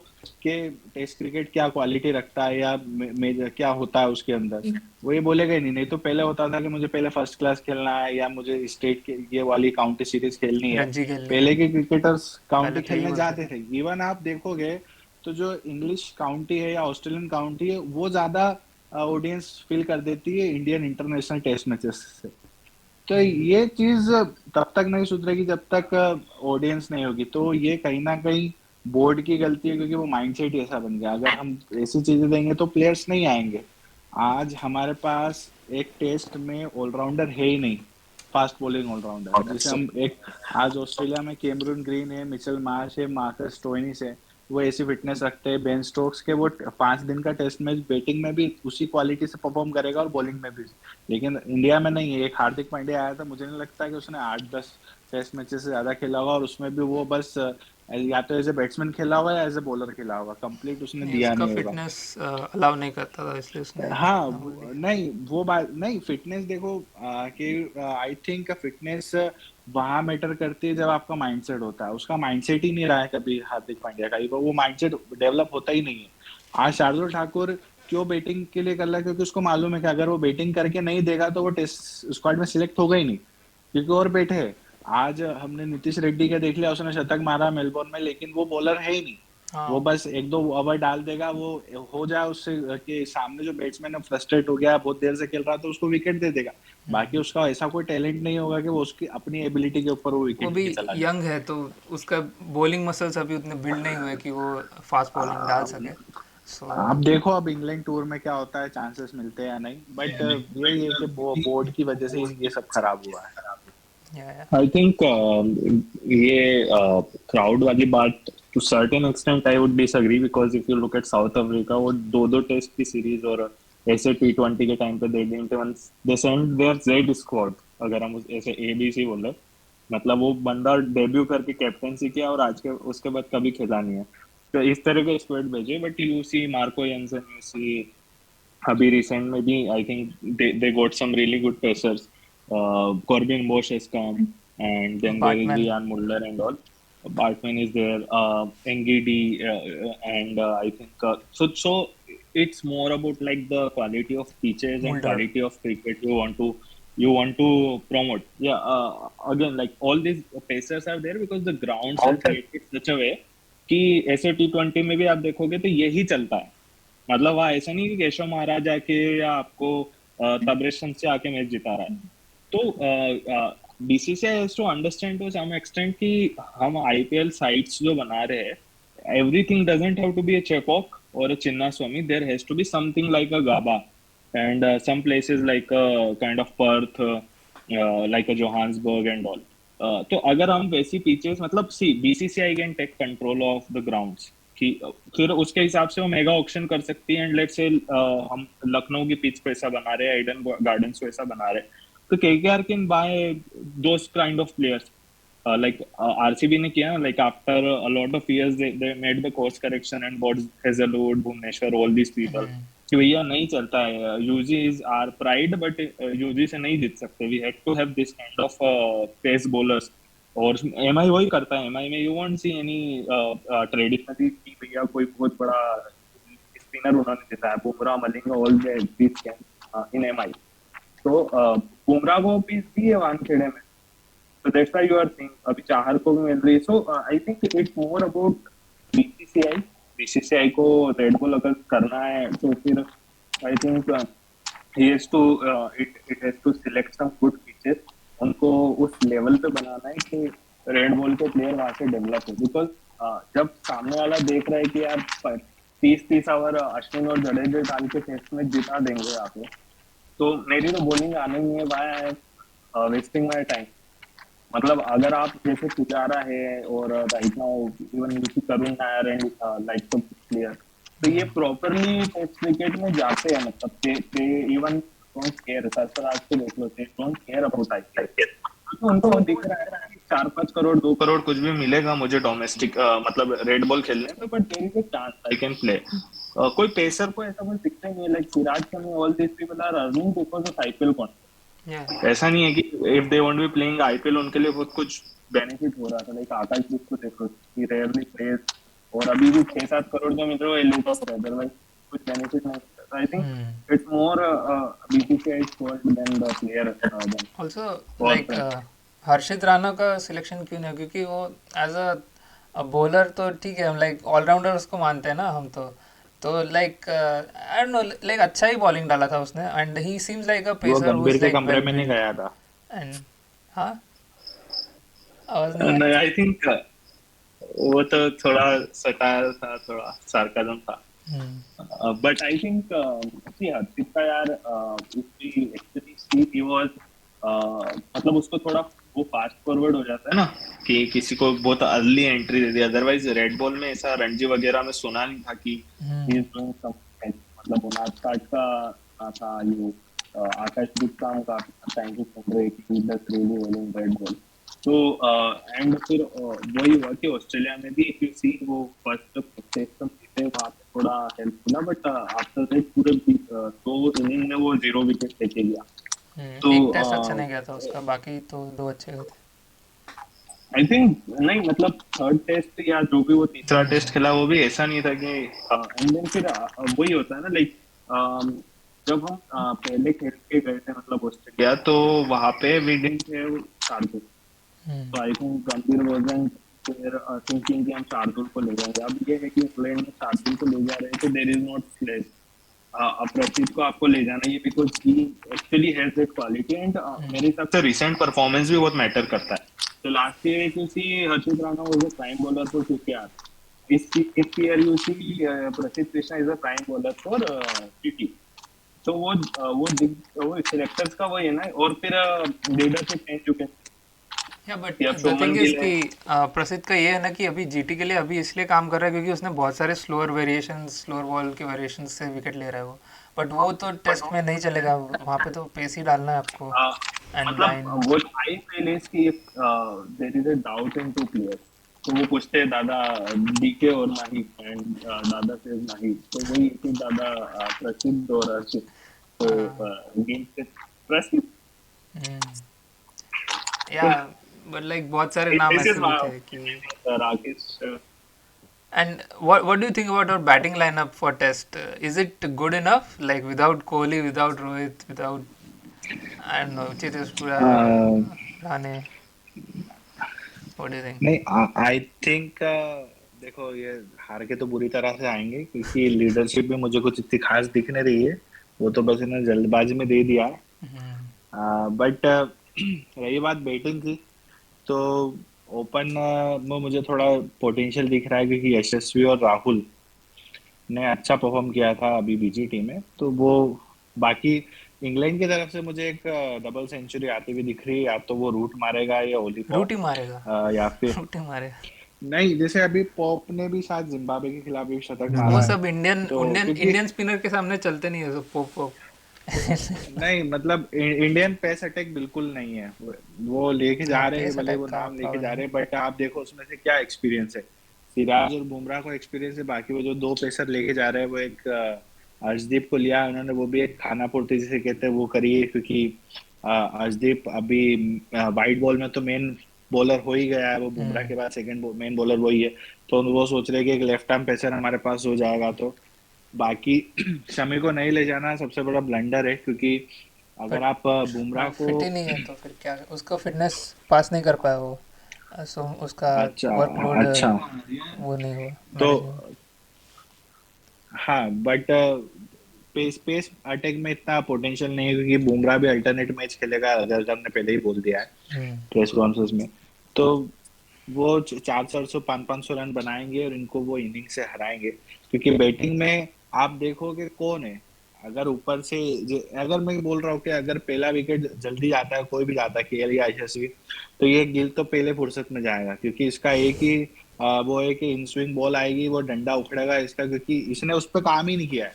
कि टेस्ट क्रिकेट क्या क्वालिटी रखता है या मेजर क्या होता है उसके अंदर। वो ये बोलेगा ही नहीं। नहीं तो पहले होता था कि मुझे पहले फर्स्ट क्लास खेलना है या मुझे स्टेट के ये वाली काउंटी सीरीज खेलनी है। रणजी खेलनी है, पहले के क्रिकेटर्स पहले काउंटी तो यही खेलने बोलते जाते थे। थे। इवन आप देखोगे तो जो इंग्लिश काउंटी है या ऑस्ट्रेलियन काउंटी है वो ज्यादा ऑडियंस फील कर देती है इंडियन इंटरनेशनल टेस्ट मैचेस से। तो ये चीज तब तक नहीं सुधरेगी जब तक ऑडियंस नहीं होगी। तो ये कहीं ना कहीं बोर्ड की गलती है, क्योंकि वो माइंडसेट ही ऐसा बन गया। अगर हम ऐसी चीजें देंगे तो प्लेयर्स नहीं आएंगे। आज हमारे पास एक टेस्ट में ऑलराउंडर है ही नहीं, फास्ट बॉलिंग ऑलराउंडर जिसे हम एक, आज ऑस्ट्रेलिया में कैमरून ग्रीन है, मिचेल मार्श है, मार्कस स्टोइनिस है, वो ऐसी फिटनेस रखते हैं। बेन स्टोक्स के वो 5 दिन का टेस्ट मैच बैटिंग में भी उसी क्वालिटी से परफॉर्म करेगा और बॉलिंग में भी। लेकिन इंडिया में नहीं है। एक हार्दिक पांड्या आया था, मुझे नहीं लगता कि उसने 8-10 टेस्ट मैचेस से ज्यादा खेला होगा, और उसमें भी वो बस या तो एज ए बैट्समैन खेला होगा या एज ए बॉलर खेला होगा, कंप्लीट उसने नहीं, दिया उसका नहीं होगा। फिटनेस अलाउ नहीं करता था, इसलिए उसने हाँ ना बोल दी। नहीं वो बात नहीं, फिटनेस देखो कि आई थिंक फिटनेस वहां मैटर करती है जब आपका माइंडसेट होता है। उसका माइंडसेट ही नहीं रहा है कभी हार्दिक पांड्या का, वो माइंडसेट डेवलप होता ही नहीं है। आज शार्दुल ठाकुर क्यों बैटिंग के लिए कर रहा है? क्योंकि उसको मालूम है कि अगर वो बैटिंग करके नहीं देगा तो वो टेस्ट स्क्वाड में सिलेक्ट होगा ही नहीं, क्योंकि और बैठे हैं। आज हमने नीतीश रेड्डी का देख लिया, उसने शतक मारा मेलबोर्न में, लेकिन वो बॉलर है ही नहीं। वो हाँ, बस 1-2 ओवर डाल देगा, वो हो जाए उससे कि सामने जो बैट्समैन है फ्रस्ट्रेट हो गया, बहुत देर से खेल रहा, तो उसको विकेट दे देगा। बाकी उसका ऐसा कोई टैलेंट नहीं होगा कि वो उसकी अपनी एबिलिटी के ऊपर वो वो विकेट भी लेके चला जाए। यंग है तो उसका बॉलिंग मसल्स अभी उतने बिल्ड नहीं हुए कि वो फास्ट बॉलिंग डाल सके। सो अब देखो अब इंग्लैंड टूर में क्या होता है, चांसेस मिलते हैं या नहीं, बट यही है कि बोर्ड की वजह से ये सब खराब हुआ है। या आई थिंक ये क्राउड वाली बात to certain extent I would disagree, because if you look at South Africa, वो दो टेस्ट की सीरीज और ऐसे T20 के टाइम पे they didn't even they send their Z squad. अगर हम ऐसे ABC बोले, मतलब वो बंदा डेब्यू करके कैप्टेंसी किया और आज के उसके बाद कभी खेला नहीं है। तो इस तरह के स्क्वाड भेजे। But you see Marco Jansen, you see अभी रिसेंट में भी I think they got some really good pacers. Corbin Bosch has come, and then there is Baartman, Jan Mulder and all. Bartman is there, Ngidi, and I think so. It's more about like the quality of pitches and Mulder, quality of cricket you want to promote. Yeah, again, like all these pacers are there because the grounds are created such a way कि ऐसे T20 में भी आप देखोगे तो यही चलता है। मतलब वहाँ ऐसा नहीं कि केशव महाराज आके या आपको तबरेशन से आके मैच जिता रहा है। तो BCCI has to understand to some extent कि हम आईपीएल साइट्स जो बना रहे हैं, everything doesn't have to be a Chepauk और a Chinnaswamy, there has to be something like a Gabba and some places like kind of Perth, like a Johannesburg and all. तो अगर हम वैसी पिचेस, मतलब see BCCI can take control of the grounds कि फिर उसके हिसाब से वो मेगा ऑक्शन कर सकती है। एंड लेट्स से हम लखनऊ की पिच पे ऐसा बना रहे हैं, ईडन गार्डन्स वैसा बना रहे हैं, तो KKR can buy those kind of players like RCB ने किया, like after a lot of years they made the course correction and bought Hazelwood, Bhuvneshwar, all these people कि भैया नहीं चलता है, Yuzi is our pride, but Yuzi से नहीं जीत सकते, we have to have this kind of pace bowlers. और एमआई वही करता है। एमआई में you won't see any traditionally कि भैया कोई बहुत बड़ा स्पिनर उन्होंने जिताया, Bumrah, Malinga, all this can in MI. तो बुमराह को पीस दी है वानखेड़े में, so that's why you are seeing अभी चाहर को भी मिल रही है। So I think it's more about BCCI को रेड बॉल अगर करना है तो फिर I think he has to it has to select some good pitches, उनको उस लेवल पे बनाना है कि रेड बॉल के प्लेयर वहां से डेवलप हो। बिकॉज जब सामने वाला देख रहा है कि यार 30 ओवर अश्विन और जडेजा डाल के टेस्ट में जिता देंगे आप लोग, तो मेरी तो बॉलिंग आने नहीं है, why am I wasting my time. मतलब अगर आप जैसे पुजारा है और right now even you see Karun Nayar and like of player, तो ये प्रॉपरली टेस्ट क्रिकेट में जाते हैं, मतलब के इवन डोंट केयर। सरफराज को देख लो, they don't care about IPL. तो उनको दिख रहा है कि 4-5 करोड़ 2 करोड़ कुछ भी मिलेगा मुझे डोमेस्टिक मतलब रेड बॉल खेलने में, but there is a chance I can play. कोई पेसर को ऐसा कुछ दिखता ही नहीं है, लाइक सिराज का all this people are earning because of IPL contract. Yeah. ऐसा नहीं है कि if they want to be playing IPL उनके लिए बहुत कुछ बेनिफिट हो रहा था, लाइक आकाशदीप को देखो, ही रेयरली प्लेज, और अभी भी 6-7 करोड़ जो मिल रहे हो एलिट ऑफ, अदरवाइज कुछ बेनिफिट नहीं मिलता। I think it's more BCCI fault than the player then also और लाइक हर्षित राणा का सिलेक्शन क्यों नहीं, क्योंकि वो एज अ बॉलर तो ठीक है, हम लाइक ऑलराउंडर उसको मानते हैं ना हम तो like I don't know, like अच्छा ही बॉलिंग डाला था उसने, एंड ही सीम्स लाइक अ वो पेसर हु गंभीर इज के लाइक कमरे वेल में नहीं बिल्ड। गया था। एंड हाँ, आवाज नहीं आ नहीं, रही। आई थिंक वो तो थोड़ा सटायर था, थोड़ा सार्काज्म था। बट आई थिंक सी हर्षित का यार उसकी एक्चुअली ही वाज मतलब उसको थोड़ा वो फास्ट फॉरवर्ड हो जाता है ना, कि किसी को बहुत अर्ली एंट्री दे दी, अदरवाइज रेड बॉल में ऐसा रणजी वगैरह में सुना नहीं था कि ही इज डूइंग सम, मतलब उनाद काट का था ये आकाशदीप का काफी thank you for he does really well in red ball. तो एंड फिर वही हुआ कि ऑस्ट्रेलिया में भी इफ यू सी वो फर्स्ट टेस्ट जीते, वहाँ पे थोड़ा हेल्प मिला, बट आफ्टर दैट पूरे तो इनिंग में वो 0 विकेट लेके गया। तो एक टेस्ट अच्छा नहीं गया था उसका, बाकी तो दो अच्छे गए थे। आई थिंक नहीं, मतलब थर्ड टेस्ट या जो भी वो तीसरा टेस्ट खेला वो भी ऐसा नहीं था कि एंड देन फिर वही होता है ना, लाइक जब हम पहले खेल के गए थे मतलब ऑस्ट्रेलिया, तो वहाँ पे वी डिडंट हैव शार्दुल, तो आई थिंक गंभीर वाजंट फिर थिंकिंग कि हम शार्दुल को ले जाएंगे। अब ये है कि इंग्लैंड में शार्दुल को ले जा रहे हैं तो देयर इज नॉट स्लेज, अब प्रतीक को आपको ले जाना है because he actually has that quality, and मेरे हिसाब से रिसेंट परफॉर्मेंस भी बहुत मैटर करता है। तो last year if you see Harshit Rana was a prime bowler for KKR, इस year you see Prasidh Krishna is a prime bowler for TT. तो वो सिलेक्टर्स का वही है ना, और फिर लीडरशिप चेंज चुके हैं। या बट या the showman thing is Gill है। कि प्रसिद्ध का ये है ना कि अभी जीटी के लिए अभी इसलिए काम कर रहा है क्योंकि उसने बहुत सारे स्लोअर वेरिएशंस, स्लोअर बॉल के वेरिएशंस से विकेट ले रहा है वो, बट वो तो टेस्ट में नहीं चलेगा, वहाँ पे तो पेस ही डालना है आपको एंड लाइन। मतलब वो आई फील इज कि there is a doubt in two players, तो वो पूछते हैं दादा डीके और माही, एंड दादा से माही, तो वही कि दादा प्रसिद्ध और अर्चित, तो गेम से प्रसिद्ध या बट लाइक बहुत सारे नाम दिस इज ऐसे भी थे कि Rakesh. And what do you think about our batting lineup for Test? Is it good enough? Like without Kohli, without Rohit, without I don't know Cheteshpura, Rane. What do you think? नहीं, I think देखो ये हार के तो बुरी तरह से आएंगे, क्योंकि लीडरशिप भी मुझे कुछ इतनी खास दिख नहीं रही है, वो तो बस इन्होंने जल्दबाजी में दे दिया है। बट रही बात बैटिंग की, तो ओपन में मुझे थोड़ा पोटेंशियल दिख रहा है, क्योंकि यशस्वी और राहुल ने अच्छा परफॉर्म किया था अभी बीजीटी में, तो वो बाकी इंग्लैंड की तरफ से मुझे एक डबल सेंचुरी आती हुई दिख रही है, या तो वो रूट मारेगा या ओली पॉप, रूट ही मारेगा, या फिर रूट ही मारेगा। नहीं, जैसे अभी पॉप ने भी शायद जिम्बाब्वे के खिलाफ भी शतक मारा वो है, सब इंडियन तो इंडियन क्योंकि इंडियन स्पिनर के सामने चलते नहीं है सब पोप पोप। नहीं, मतलब इंडियन पेस अटैक बिल्कुल नहीं है, वो लेके जा रहे हैं, पेस भले अटैक वो का नाम लेके प्रॉब्लम जा रहे हैं, बट आप देखो उसमें से क्या एक्सपीरियंस है। सिराज और बुमराह को एक्सपीरियंस है, बाकी वो जो दो पेसर लेके जा रहे हैं, वो एक अर्शदीप को लिया उन्होंने, वो भी एक खाना पूर्ति जिसे कहते हैं वो करी है, क्योंकि अर्शदीप अभी वाइट बॉल में तो मेन बॉलर हो ही गया है, वो बुमराह के बाद सेकंड मेन बॉलर वही है, तो वो सोच रहे हैं कि एक लेफ्ट आर्म पेसर हमारे पास हो जाएगा। तो बाकी शमी को नहीं ले जाना सबसे बड़ा ब्लंडर है, क्योंकि अगर आप बुमराह वो को फिट ही नहीं है तो फिर क्या, उसका फिटनेस पास नहीं कर पाया वो, सो उसका अच्छा वर्कलोड अच्छा वो नहीं हुआ तो मैनेज हुआ। हाँ, बट पेस पेस अटैक में इतना पोटेंशियल नहीं है, क्योंकि बुमराह भी अल्टरनेट मैच खेलेगा, अजहर ने पहले ही बोल दिया है प्रेस कॉन्फ्रेंस में, तो वो 400-500 रन बनाएंगे और इनको वो इनिंग से हराएंगे, क्योंकि बैटिंग में आप देखोगे कौन है, अगर ऊपर से अगर मैं बोल रहा हूँ कि अगर पहला विकेट जल्दी जाता है, कोई भी जाता है केएल या यशस्वी, तो ये गिल तो पहले फुर्सत में जाएगा, क्योंकि इसका एक ही वो है कि इन स्विंग बॉल आएगी, वो डंडा उखड़ेगा इसका, क्योंकि इसने उस पर काम ही नहीं किया है।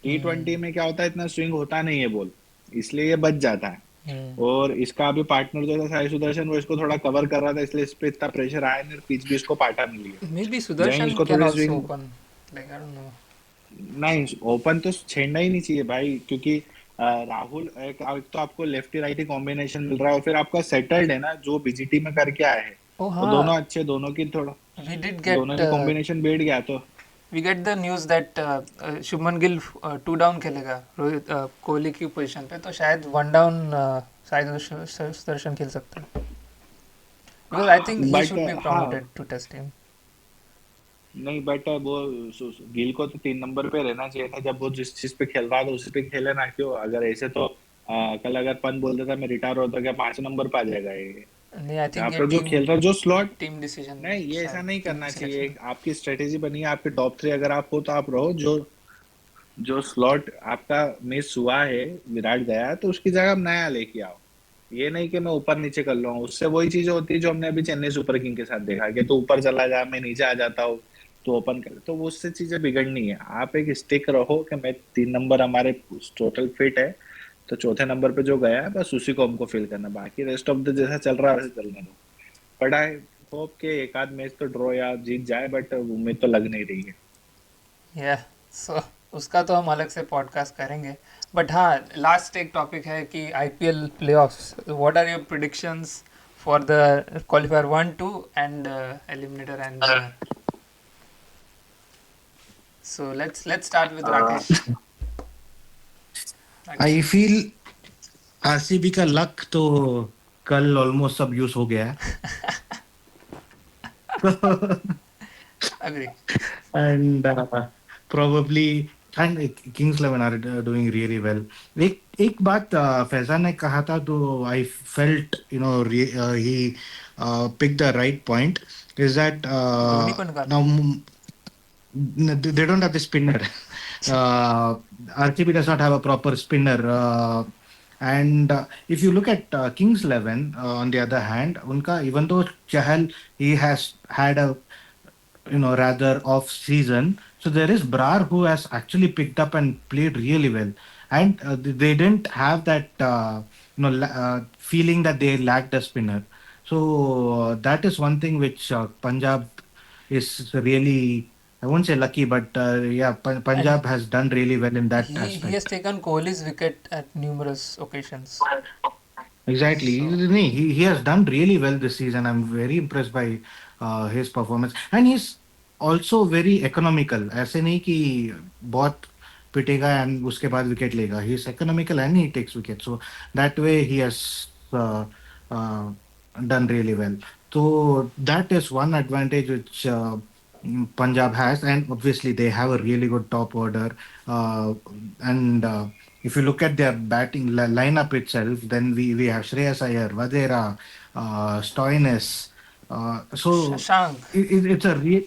T20 में क्या होता है, इतना स्विंग होता नहीं है बॉल, इसलिए ये बच जाता है। और इसका अभी पार्टनर जो था साई सुदर्शन, वो इसको थोड़ा कवर कर रहा था, इसलिए इस पे इतना प्रेशर आया नहीं, पिच भी इसको पाटा मिली है। मे बी जहीं सुदर्शन इसको कैन थोड़ी also swing open, like I don't no. नहीं, ओपन तो छेड़ना ही नहीं चाहिए भाई, क्योंकि राहुल एक तो आपको लेफ्टी राइटी कॉम्बिनेशन मिल रहा है, और फिर आपका सेटल्ड है ना जो बीजीटी में करके आए हैं, Oh तो दोनों हाँ, अच्छे, दोनों की थोड़ा, we did get दोनों की कॉम्बिनेशन बैठ गया तो। we get the news that Shubman Gill 2 down खेलेगा रोहित कोहली की पोजीशन पे, तो शायद 1 डाउन शायद सुदर्शन खेल सकता है, because I think he but should be हाँ, promoted to test team. नहीं बट वो गिल को तो 3 नंबर पे रहना चाहिए था, जब वो जिस चीज पे खेल रहा था उसी पे खेले ना, क्यों? अगर ऐसे तो कल अगर पंत बोल देता मैं रिटायर होता, क्या 5 नंबर पे आ जाएगा ये? नहीं, आई यहाँ थिंक ये पे जो खेल रहा है, जो स्लॉट, टीम डिसीजन, नहीं ये ऐसा शायद नहीं टीम करना चाहिए। सिलेक्शन. एक आपकी स्ट्रेटेजी बनी है, आपके टॉप 3 अगर आप हो तो आप रहो, जो जो स्लॉट आपका मिस हुआ है, विराट गया तो उसकी जगह आप नया लेके आओ। ये नहीं कि मैं ऊपर नीचे कर लूँ, उससे वही चीजें होती है जो हमने अभी चेन्नई सुपर किंग के साथ देखा, कि तो ऊपर चला जा, मैं नीचे आ जाता हूँ तो ओपन कर, तो वो उससे चीजें बिगड़नी है। आप एक स्टिक रहो कि मैं 3 नंबर हमारे टोटल फिट है, तो चौथे नंबर पे जो गया है बस उसी को हमको फिल करना, बाकी रेस्ट ऑफ द जैसा चल रहा है वैसे चलने दो। बट आई होप के एक आध मैच तो ड्रॉ या जीत जाए, बट उम्मीद तो लग नहीं रही है। या सो उसका तो हम अलग से पॉडकास्ट करेंगे, बट हाँ, लास्ट एक टॉपिक है कि IPL playoffs, what are your predictions for the qualifier 1-2 and eliminator and winner? So let's start with Rakesh. I feel RCB का लक तो कल ऑलमोस्ट सब यूज हो गया है. Agree. And probably and Kings 11 are doing really well. एक बात फैजान ने कहा था, तो I felt he picked the right point, is that Dhoni को निकाल. now they don't have the spinner. RCB does not have a proper spinner. And if you look at Kings 11, on the other hand, unka, even though Chahal, he has had a rather off season, so there is Brar who has actually picked up and played really well, and they didn't have that feeling that they lacked a spinner. So that is one thing which Punjab is really, I won't say lucky, but yeah, Punjab And has done really well in that he has aspect. taken Kohli's wicket at numerous occasions. Exactly. So He has done really well this season. I'm very impressed by his performance. And he's also very economical. ऐसे नहीं कि बहुत पिटेगा and उसके बाद wicket लेगा. He's economical and he takes wicket. So that way he has uh, done really well. So that is one advantage which Punjab has, and obviously they have a really good top order. And if you look at their batting lineup itself, then we have Shreyas Iyer, Vadera, Stoinis. So Shashank, it's a real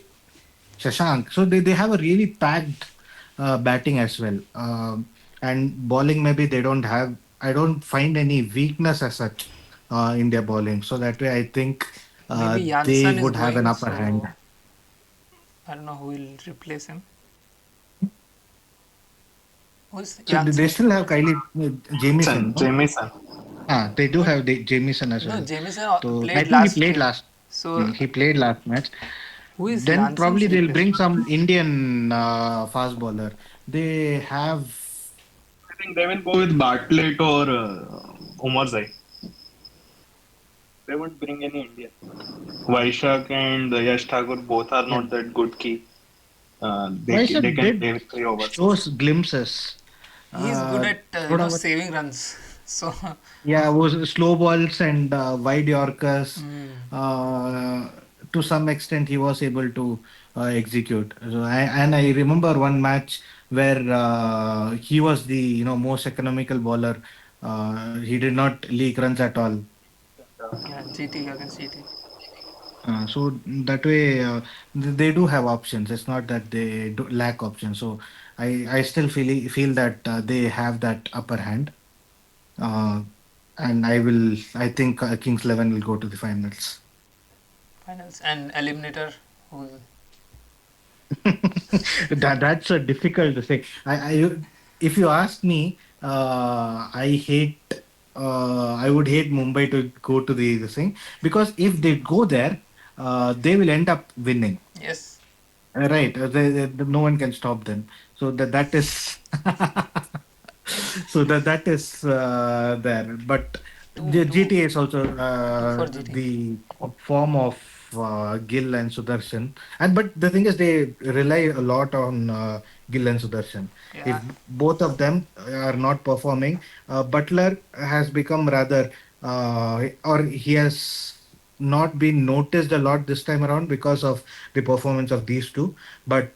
Shashank. So they have a really packed batting as well. And bowling, maybe they don't have, I don't find any weakness as such in their bowling. So that way, I think maybe they Janssen is would have an going, upper hand. so I don't know who will replace him. Who's So they Janssen? still have Kylie Jamieson, no? Jamieson. They do But have Jamieson as no, well. Jamieson So I played think he last played game. last. So He played last match. who is Then Janssen's probably they'll bring replacement? some Indian fast bowler. They have. I think they will go with Bartlett or Umar Zai. They won't bring any Indian. Vaishak and Yash Thakur both are Yeah. not that good key. Vaishak They can did play with 3 overs. shows glimpses. He is good at थोड़ा बहुत- saving runs. So Yeah, was slow balls and wide Yorkers. To some extent, he was able to execute. So and I remember one match where he was the most economical bowler. He did not leak runs at all. yeah, GT against GT. So that way, they do have options. It's not that they do lack options. So I still feel that they have that upper hand. Uh, and I think Kings 11 will go to the finals. Finals and eliminator. Who? That's a difficult to say. If you ask me, I would hate Mumbai to go to the thing, because if they go there, they will end up winning. Yes. Right. No one can stop them. So that is so that is there. But the Two GTA is also for GT. the form of Gil and Sudarshan. And but the thing is, they rely a lot on Gil and Sudarshan. If Yeah. both of them are not performing, Butler has become rather, or he has not been noticed a lot this time around because of the performance of these two. But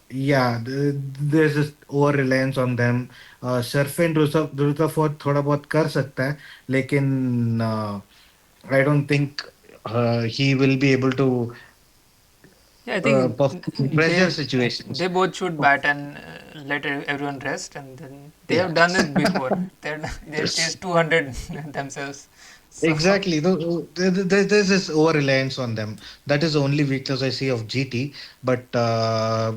yeah, there's this over reliance on them. Sherfane रुतरफोर्ड थोड़ा बहुत कर सकता है, लेकिन I don't think he will be able to Yeah, I think pressure they situations. both should bat and let everyone rest, and then they Yeah. have done it before. They chased 200 themselves. So Exactly. There's this over reliance on them. That is the only weakness I see of GT. But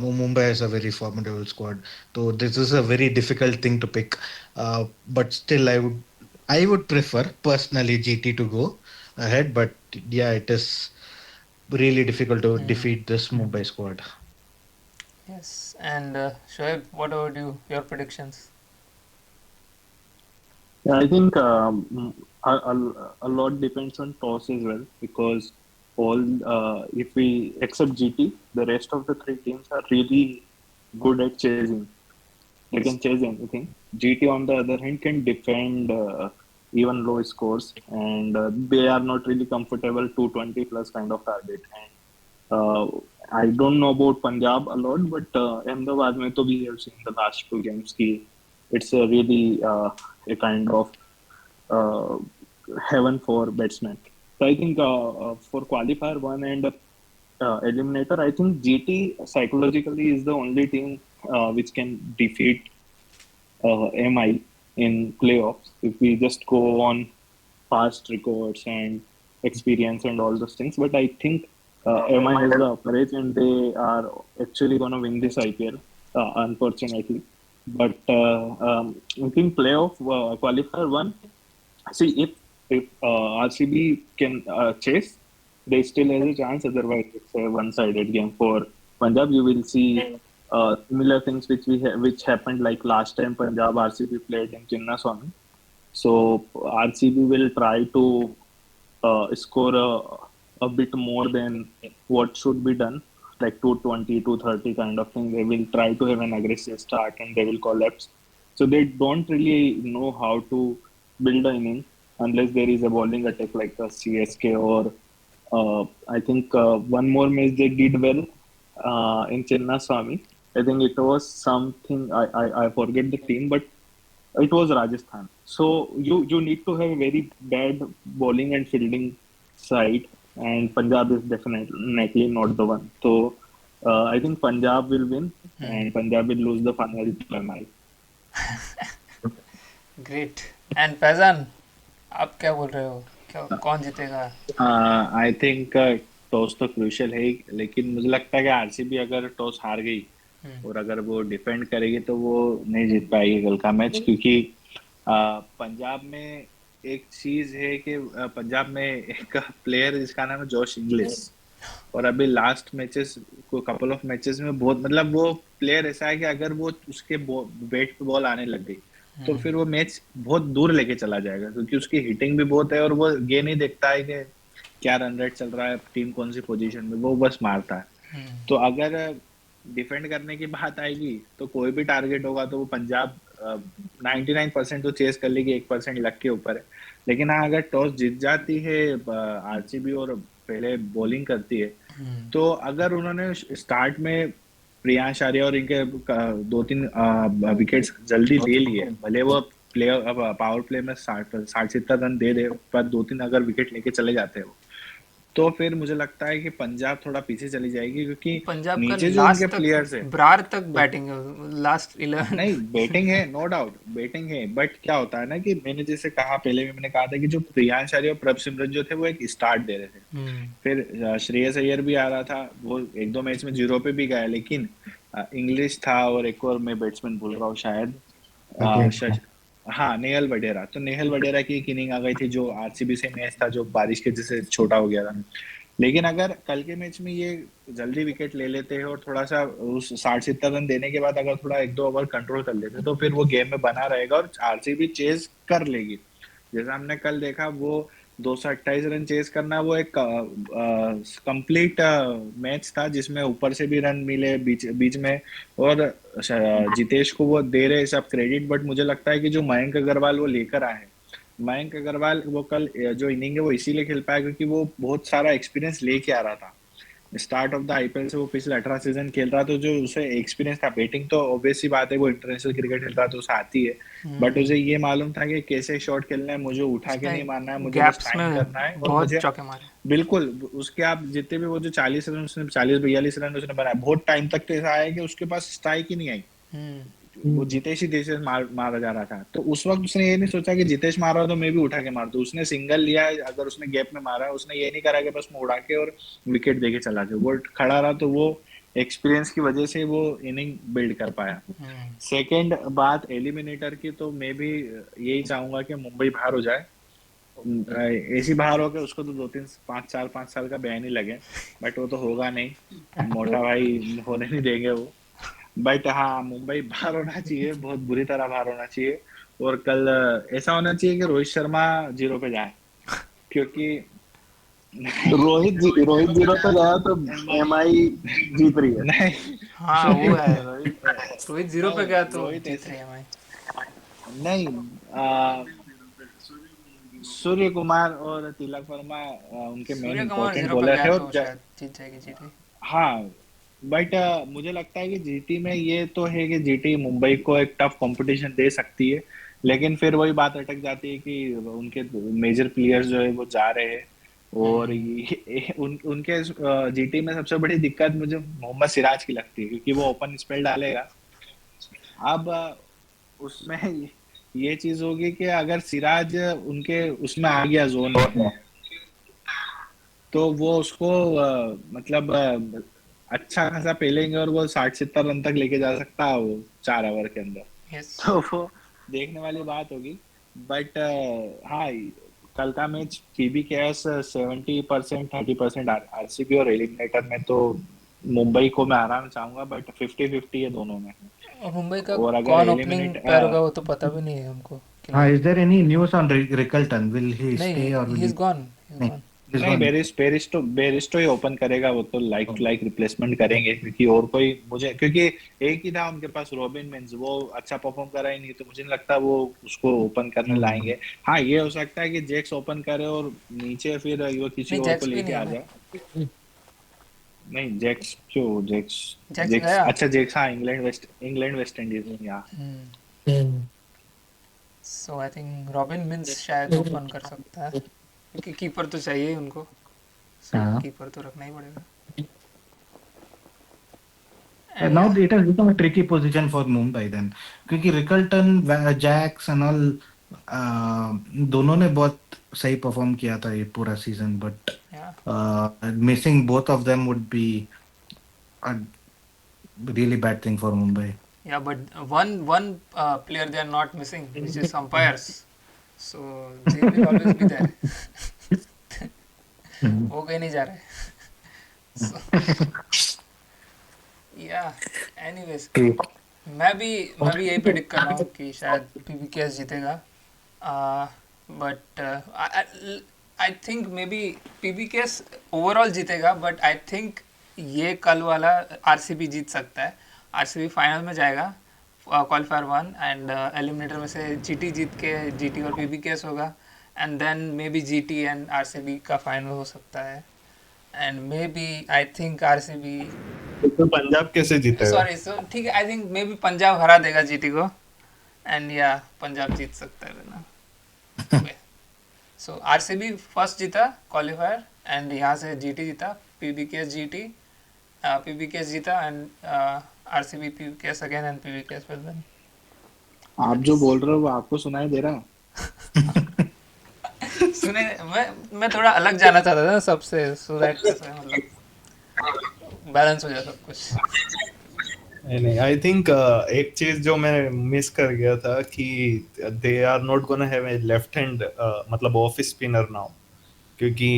Mumbai is a very formidable squad. So this is a very difficult thing to pick. But still, I would prefer personally GT to go ahead. But yeah, it is really difficult to defeat this Mumbai squad. yes, and Shoaib, what about you? Your predictions? Yeah, I think a lot depends on toss as well because all if we except GT, the rest of the three teams are really good at chasing. They can chase anything. GT, on the other hand, can defend even low scores, and they are not really comfortable 220 plus kind of target. And I don't know about Punjab a lot, but Ahmedabad mein to we have seen the last two games ki it's a really a kind of uh, heaven for batsmen. So I think for qualifier one and eliminator, I think GT psychologically is the only team which can defeat MI in playoffs if we just go on past records and experience and all those things. But I think MI has the upper edge and they are actually going to win this IPL, unfortunately. But I think playoff qualifier one. See if RCB can chase, they still has a chance. Otherwise, it's a one-sided game for Punjab. You will see similar things which happened like last time Punjab RCB played in Chinnaswamy. So RCB will try to score a bit more than what should be done, like 220, 230 kind of thing. They will try to have an aggressive start and they will collapse. So they don't really know how to build an inning unless there is a bowling attack like the CSK or I think one more match they did well in Chinnaswamy. I think it was something I forget the team, but it was Rajasthan. So you need to have a very bad bowling and fielding side, and Punjab is definitely not the one. So I think Punjab will win, and Punjab will lose the final to MI. Great. And Faizan, आप क्या बोल रहे हो? क्या कौन जीतेगा? I think toss तो crucial है ही, लेकिन मुझे लगता है कि आरसीबी अगर टॉस हार गई और अगर वो डिफेंड करेगी तो वो नहीं जीत पाएगी कल का मैच, क्योंकि पंजाब में एक चीज है कि पंजाब में एक प्लेयर जिसका नाम है जोश इंग्लिश, और अभी लास्ट मैचेस को कपल ऑफ मैचेस में बहुत मतलब वो प्लेयर ऐसा है कि अगर वो उसके बैट पे बॉल आने लग गई तो फिर वो मैच बहुत दूर लेके चला जाएगा, क्योंकि उसकी हिटिंग भी बहुत है और वो ये नहीं देखता है कि क्या रन रेट चल रहा है, टीम कौन सी पोजीशन में, वो बस मारता है। तो अगर डिफेंड करने की बात आएगी तो कोई भी टारगेट होगा तो वो पंजाब 99% तो चेस कर लेगी, 1% लक के ऊपर है। लेकिन हाँ, अगर टॉस जीत जाती है आरसीबी और पहले बॉलिंग करती है, तो अगर उन्होंने स्टार्ट में प्रियांश आर्या और इनके 2-3 विकेट्स जल्दी ले लिए, भले वो पावर प्ले में 60-70 रन दे दे, पर 2-3 अगर विकेट लेके चले जाते हैं वो, तो फिर मुझे लगता है कि पंजाब थोड़ा पीछे चली जाएगी, क्योंकि पंजाब का नीचे जो लास्ट उनके प्लेयर्स है, तक ब्रार तक बैटिंग है, लास्ट 11। नहीं बैटिंग है, नो डाउट बैटिंग है, बट क्या होता है ना कि मैंने जैसे कहा पहले भी, मैंने कहा था कि जो प्रियांश आर्या और प्रभ सिमरन जो थे वो एक स्टार्ट दे रहे थे, फिर श्रेयस अय्यर भी आ रहा था, वो 1-2 मैच में 0 पे भी गया, लेकिन इंग्लिश था और एक और मैं बैट्समैन भूल रहा हूँ शायद, हाँ नेहल वडेरा, तो नेहल वडेरा की एक इनिंग आ गई थी जो आरसीबी से मैच था जो बारिश के जैसे छोटा हो गया था, लेकिन अगर कल के मैच में ये जल्दी विकेट ले लेते हैं और थोड़ा सा उस 60-70 रन देने के बाद अगर थोड़ा 1-2 ओवर कंट्रोल कर लेते तो फिर वो गेम में बना रहेगा और आरसीबी चेज कर लेगी। जैसा हमने कल देखा, वो 228 रन चेज करना वो एक कंप्लीट मैच था जिसमें ऊपर से भी रन मिले बीच बीच में, और जितेश को वो दे रहे सब क्रेडिट। बट मुझे लगता है कि जो मयंक अग्रवाल वो लेकर आए हैं, मयंक अग्रवाल वो कल जो इनिंग है वो इसीलिए खेल पाया क्योंकि वो बहुत सारा एक्सपीरियंस लेके आ रहा था। स्टार्ट ऑफ द आईपीएल से वो पिछले 18 सीजन खेल रहा, तो जो उसे एक्सपीरियंस था, बैटिंग तो ऑब्वियस सी बात है, वो इंटरनेशनल क्रिकेट खेल रहा तो उसे आती है, बट उसे ये मालूम था कि कैसे शॉट खेलना है, मुझे उठा के नहीं मारना है, मुझे बस गैप्स टाइम में करना है और बहुत मुझे चौके मारे। बिल्कुल उसके आप जितने भी वो जो 40 रन उसने 40-42 रन उसने बनाया, बहुत टाइम तक तो ऐसा आया कि उसके पास स्ट्राइक ही नहीं आई, वो जितेश ही देश मारा जा रहा था। तो उस वक्त उसने ये नहीं सोचा कि जितेश मार रहा तो मैं भी उठा के मार दूं, उसने सिंगल लिया, अगर उसने गैप में मारा, उसने ये नहीं करा कि बस मैं उड़ा के और विकेट देके चला जाऊं, वो खड़ा रहा, तो वो एक्सपीरियंस की वजह से वो इनिंग बिल्ड कर पाया। सेकेंड बात एलिमिनेटर की, तो मैं भी यही चाहूंगा कि मुंबई बाहर हो जाए, ऐसी बाहर हो के उसको तो 2-3-5 साल का बैन ही लगे, बट वो तो होगा नहीं, मोटा भाई होने नहीं देंगे वो। बट हाँ, मुंबई बाहर होना चाहिए, बहुत बुरी तरह बाहर होना चाहिए, और कल ऐसा होना चाहिए कि रोहित शर्मा 0 पे जाए, क्योंकि रोहित जीरो पे गया तो एमआई जीत रही है। नहीं हाँ वो है, रोहित 0 पे गया तो रोहित जीत रही है भाई। नहीं, सूर्य कुमार और तिलक वर्मा उनके मेन सूर्य कुमार इंपॉर्टेंट 0 पे बॉलर गया है, तो और शायद जीत जाएगी जीटी। हाँ, बट मुझे लगता है कि जीटी में ये तो है कि जीटी मुंबई को एक टफ कंपटीशन दे सकती है, लेकिन फिर वही बात अटक जाती है कि उनके मेजर प्लेयर्स जो है वो जा रहे हैं, और उनके जीटी में सबसे बड़ी दिक्कत मुझे मोहम्मद सिराज की लगती है, क्योंकि वो ओपन स्पेल डालेगा। अब उसमें ये चीज होगी कि अगर सिराज उनके उसमें आ गया जोन में, तो वो उसको मतलब अच्छा खासा पेलेंगे और वो 60-70 रन तक लेके जा सकता है वो 4 ओवर के अंदर। यस तो वो देखने वाली बात होगी। बट हाँ, कल का मैच पीबीकेएस 70% 30% आरसीबी, और एलिमिनेटर में तो मुंबई को मैं आराम चाहूंगा, बट 50-50 है दोनों में। और मुंबई का और अगर कौन ओपनिंग एलिमिनेट पैर होगा वो तो पता भी नहीं है हमको। Is there any news on Rickelton? Will he नहीं, stay or will he is he? Gone. नहीं, he's नहीं, gone. बेरिस्टो ही ओपन करेगा, वो तो लाइक रिप्लेसमेंट करेंगे, क्योंकि और कोई मुझे, क्योंकि एक ही था उनके पास रॉबिन मिन्स, वो अच्छा परफॉर्म करा ही नहीं, तो मुझे नहीं लगता वो उसको ओपन करने लाएंगे। हाँ, ये हो सकता है कि जैक्स ओपन करे और नीचे फिर वो किसी नहीं, और को जैक्स भी लेके नहीं आ है जाए। नहीं, जैक्स क्यों? जैक्स जैक्स गया। अच्छा, जैक्स हाँ, इंग्लैंड वेस्ट इंडीज में, यहाँ सो आई थिंक रॉबिन मिन्स शायद ओपन कर सकता है, क्योंकि कीपर तो चाहिए ही उनको, सो हाँ. कीपर तो रखना ही पड़ेगा। Now it has become a tricky position for Mumbai then, क्योंकि Rickelton, Jacks and all दोनों ने बहुत सही परफॉर्म किया था ये पूरा season, but missing both of them would be a really bad thing for Mumbai. Yeah, but one player they are not missing, which is umpires. So they will always be there. वो कहीं नहीं जा रहे। So, yeah. Anyways, मैं भी यही predict कर रहा हूँ कि शायद पीबीकेएस जीतेगा। But I think may be PBKS overall जीतेगा, बट आई थिंक ये कल वाला आरसीबी जीत सकता है। आरसीबी फाइनल में जाएगा, क्वालिफायर 1, एंड एलिमिनेटर में से जीटी जीत के जीटी और पीबीकेएस होगा, and then maybe GT and RCB का फाइनल हो सकता है, and maybe I think RCB, तो पंजाब कैसे जीतेगा? सॉरी, सो ठीक है, I think maybe Punjab हरा देगा जीटी को, एंड या पंजाब जीत सकता है बिना। सो आरसीबी फर्स्ट जीता क्वालिफायर, एंड यहाँ से जीटी जीता, पीबीकेएस जीता, and RCB PBKS again, and PBKS will win. आप जो बोल रहे हो वो आपको सुनाई दे रहा? सुने, मैं थोड़ा अलग जाना चाहता था सबसे, सो दैट मतलब बैलेंस हो जाए सब कुछ। नहीं, आई थिंक एक चीज जो मैं मिस कर गया था कि they are not gonna have a left hand मतलब ऑफ स्पिनर नाउ, क्योंकि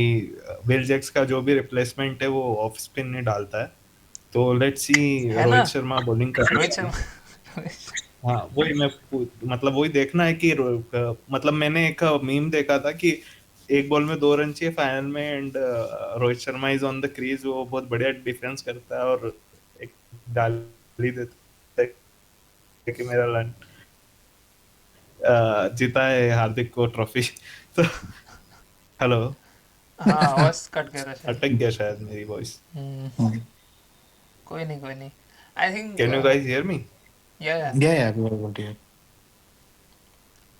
विल जैक्स का जो भी रिप्लेसमेंट है वो ऑफ स्पिन नहीं डालता है। तो लेट्स सी है ना रोहित शर्मा बॉलिंग रोहित कर। शर्मा हाँ वही मैं मतलब वही देखना है कि मतलब मैंने एक मीम देखा था कि एक बॉल में 2 रन चाहिए फाइनल में, and Rohit Sharma is on the crease, वो बहुत बढ़िया डिफरेंस करता है और एक डाल ही देता है कि मेरा रन जीता है हार्दिक को ट्रॉफी। तो हेलो, हाँ आवाज कट गया था शायद। अटक गया शायद मेरी वॉइस। हम्म, कोई नहीं I think can you guys hear me? या Yeah, we were able to hear.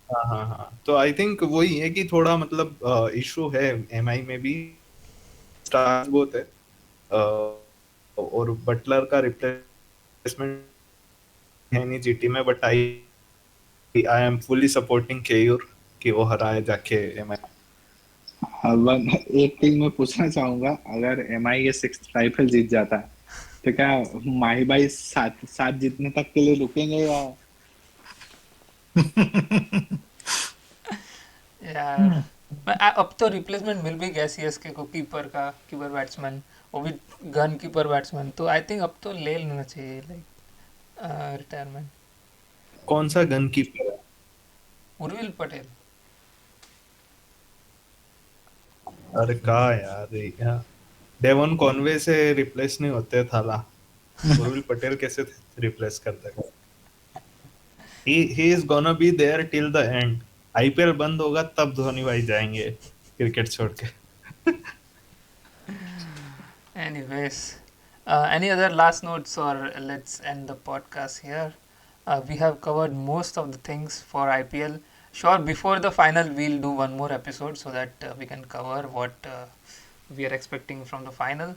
हाँ हाँ हाँ, तो आई थिंक वही है कि थोड़ा मतलब इशू है एमआई में भी, स्टार्स बहुत है और बटलर का रिप्लेसमेंट है नहीं जीटी में, but I I am fully supporting Keyur कि वो हराए जाके एमआई। अब एक चीज मैं पूछना चाहूंगा, अगर एमआई ये 6th राइफल जीत जाता है तो क्या माही भाई सात सात जीतने तक के लिए रुकेंगे या यार अब तो रिप्लेसमेंट मिल भी गया सीएसके को कीपर का, कीपर बैट्समैन, वो भी गन कीपर बैट्समैन, तो आई थिंक अब तो ले लेना चाहिए लाइक रिटायरमेंट। कौन सा गन कीपर है? उर्विल पटेल। अरे कहा यार डेवन कॉनवे से रिप्लेस नहीं होते थाला, उर्विल पटेल कैसे रिप्लेस करते हैं? he is gonna be there till the end। IPL बंद होगा तब धोनी भाई जाएंगे क्रिकेट छोड़ के। Anyways, any other last notes, or let's end the podcast here? We have covered most of the things for IPL. Sure, before the final, we'll do one more episode so that we can cover what we are expecting from the final.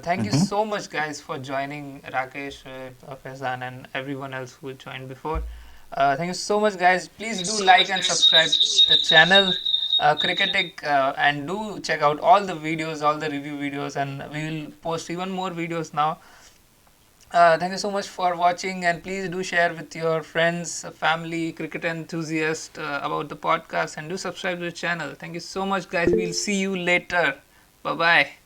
Thank you so much, guys, for joining Rakesh, Faizan, and everyone else who joined before. Thank you so much, guys. Please do like and subscribe the channel, Cricketic, and do check out all the videos, all the review videos, and we will post even more videos now. Thank you so much for watching, and please do share with your friends, family, cricket enthusiasts about the podcast, and do subscribe to the channel. Thank you so much, guys. We'll see you later. Bye bye.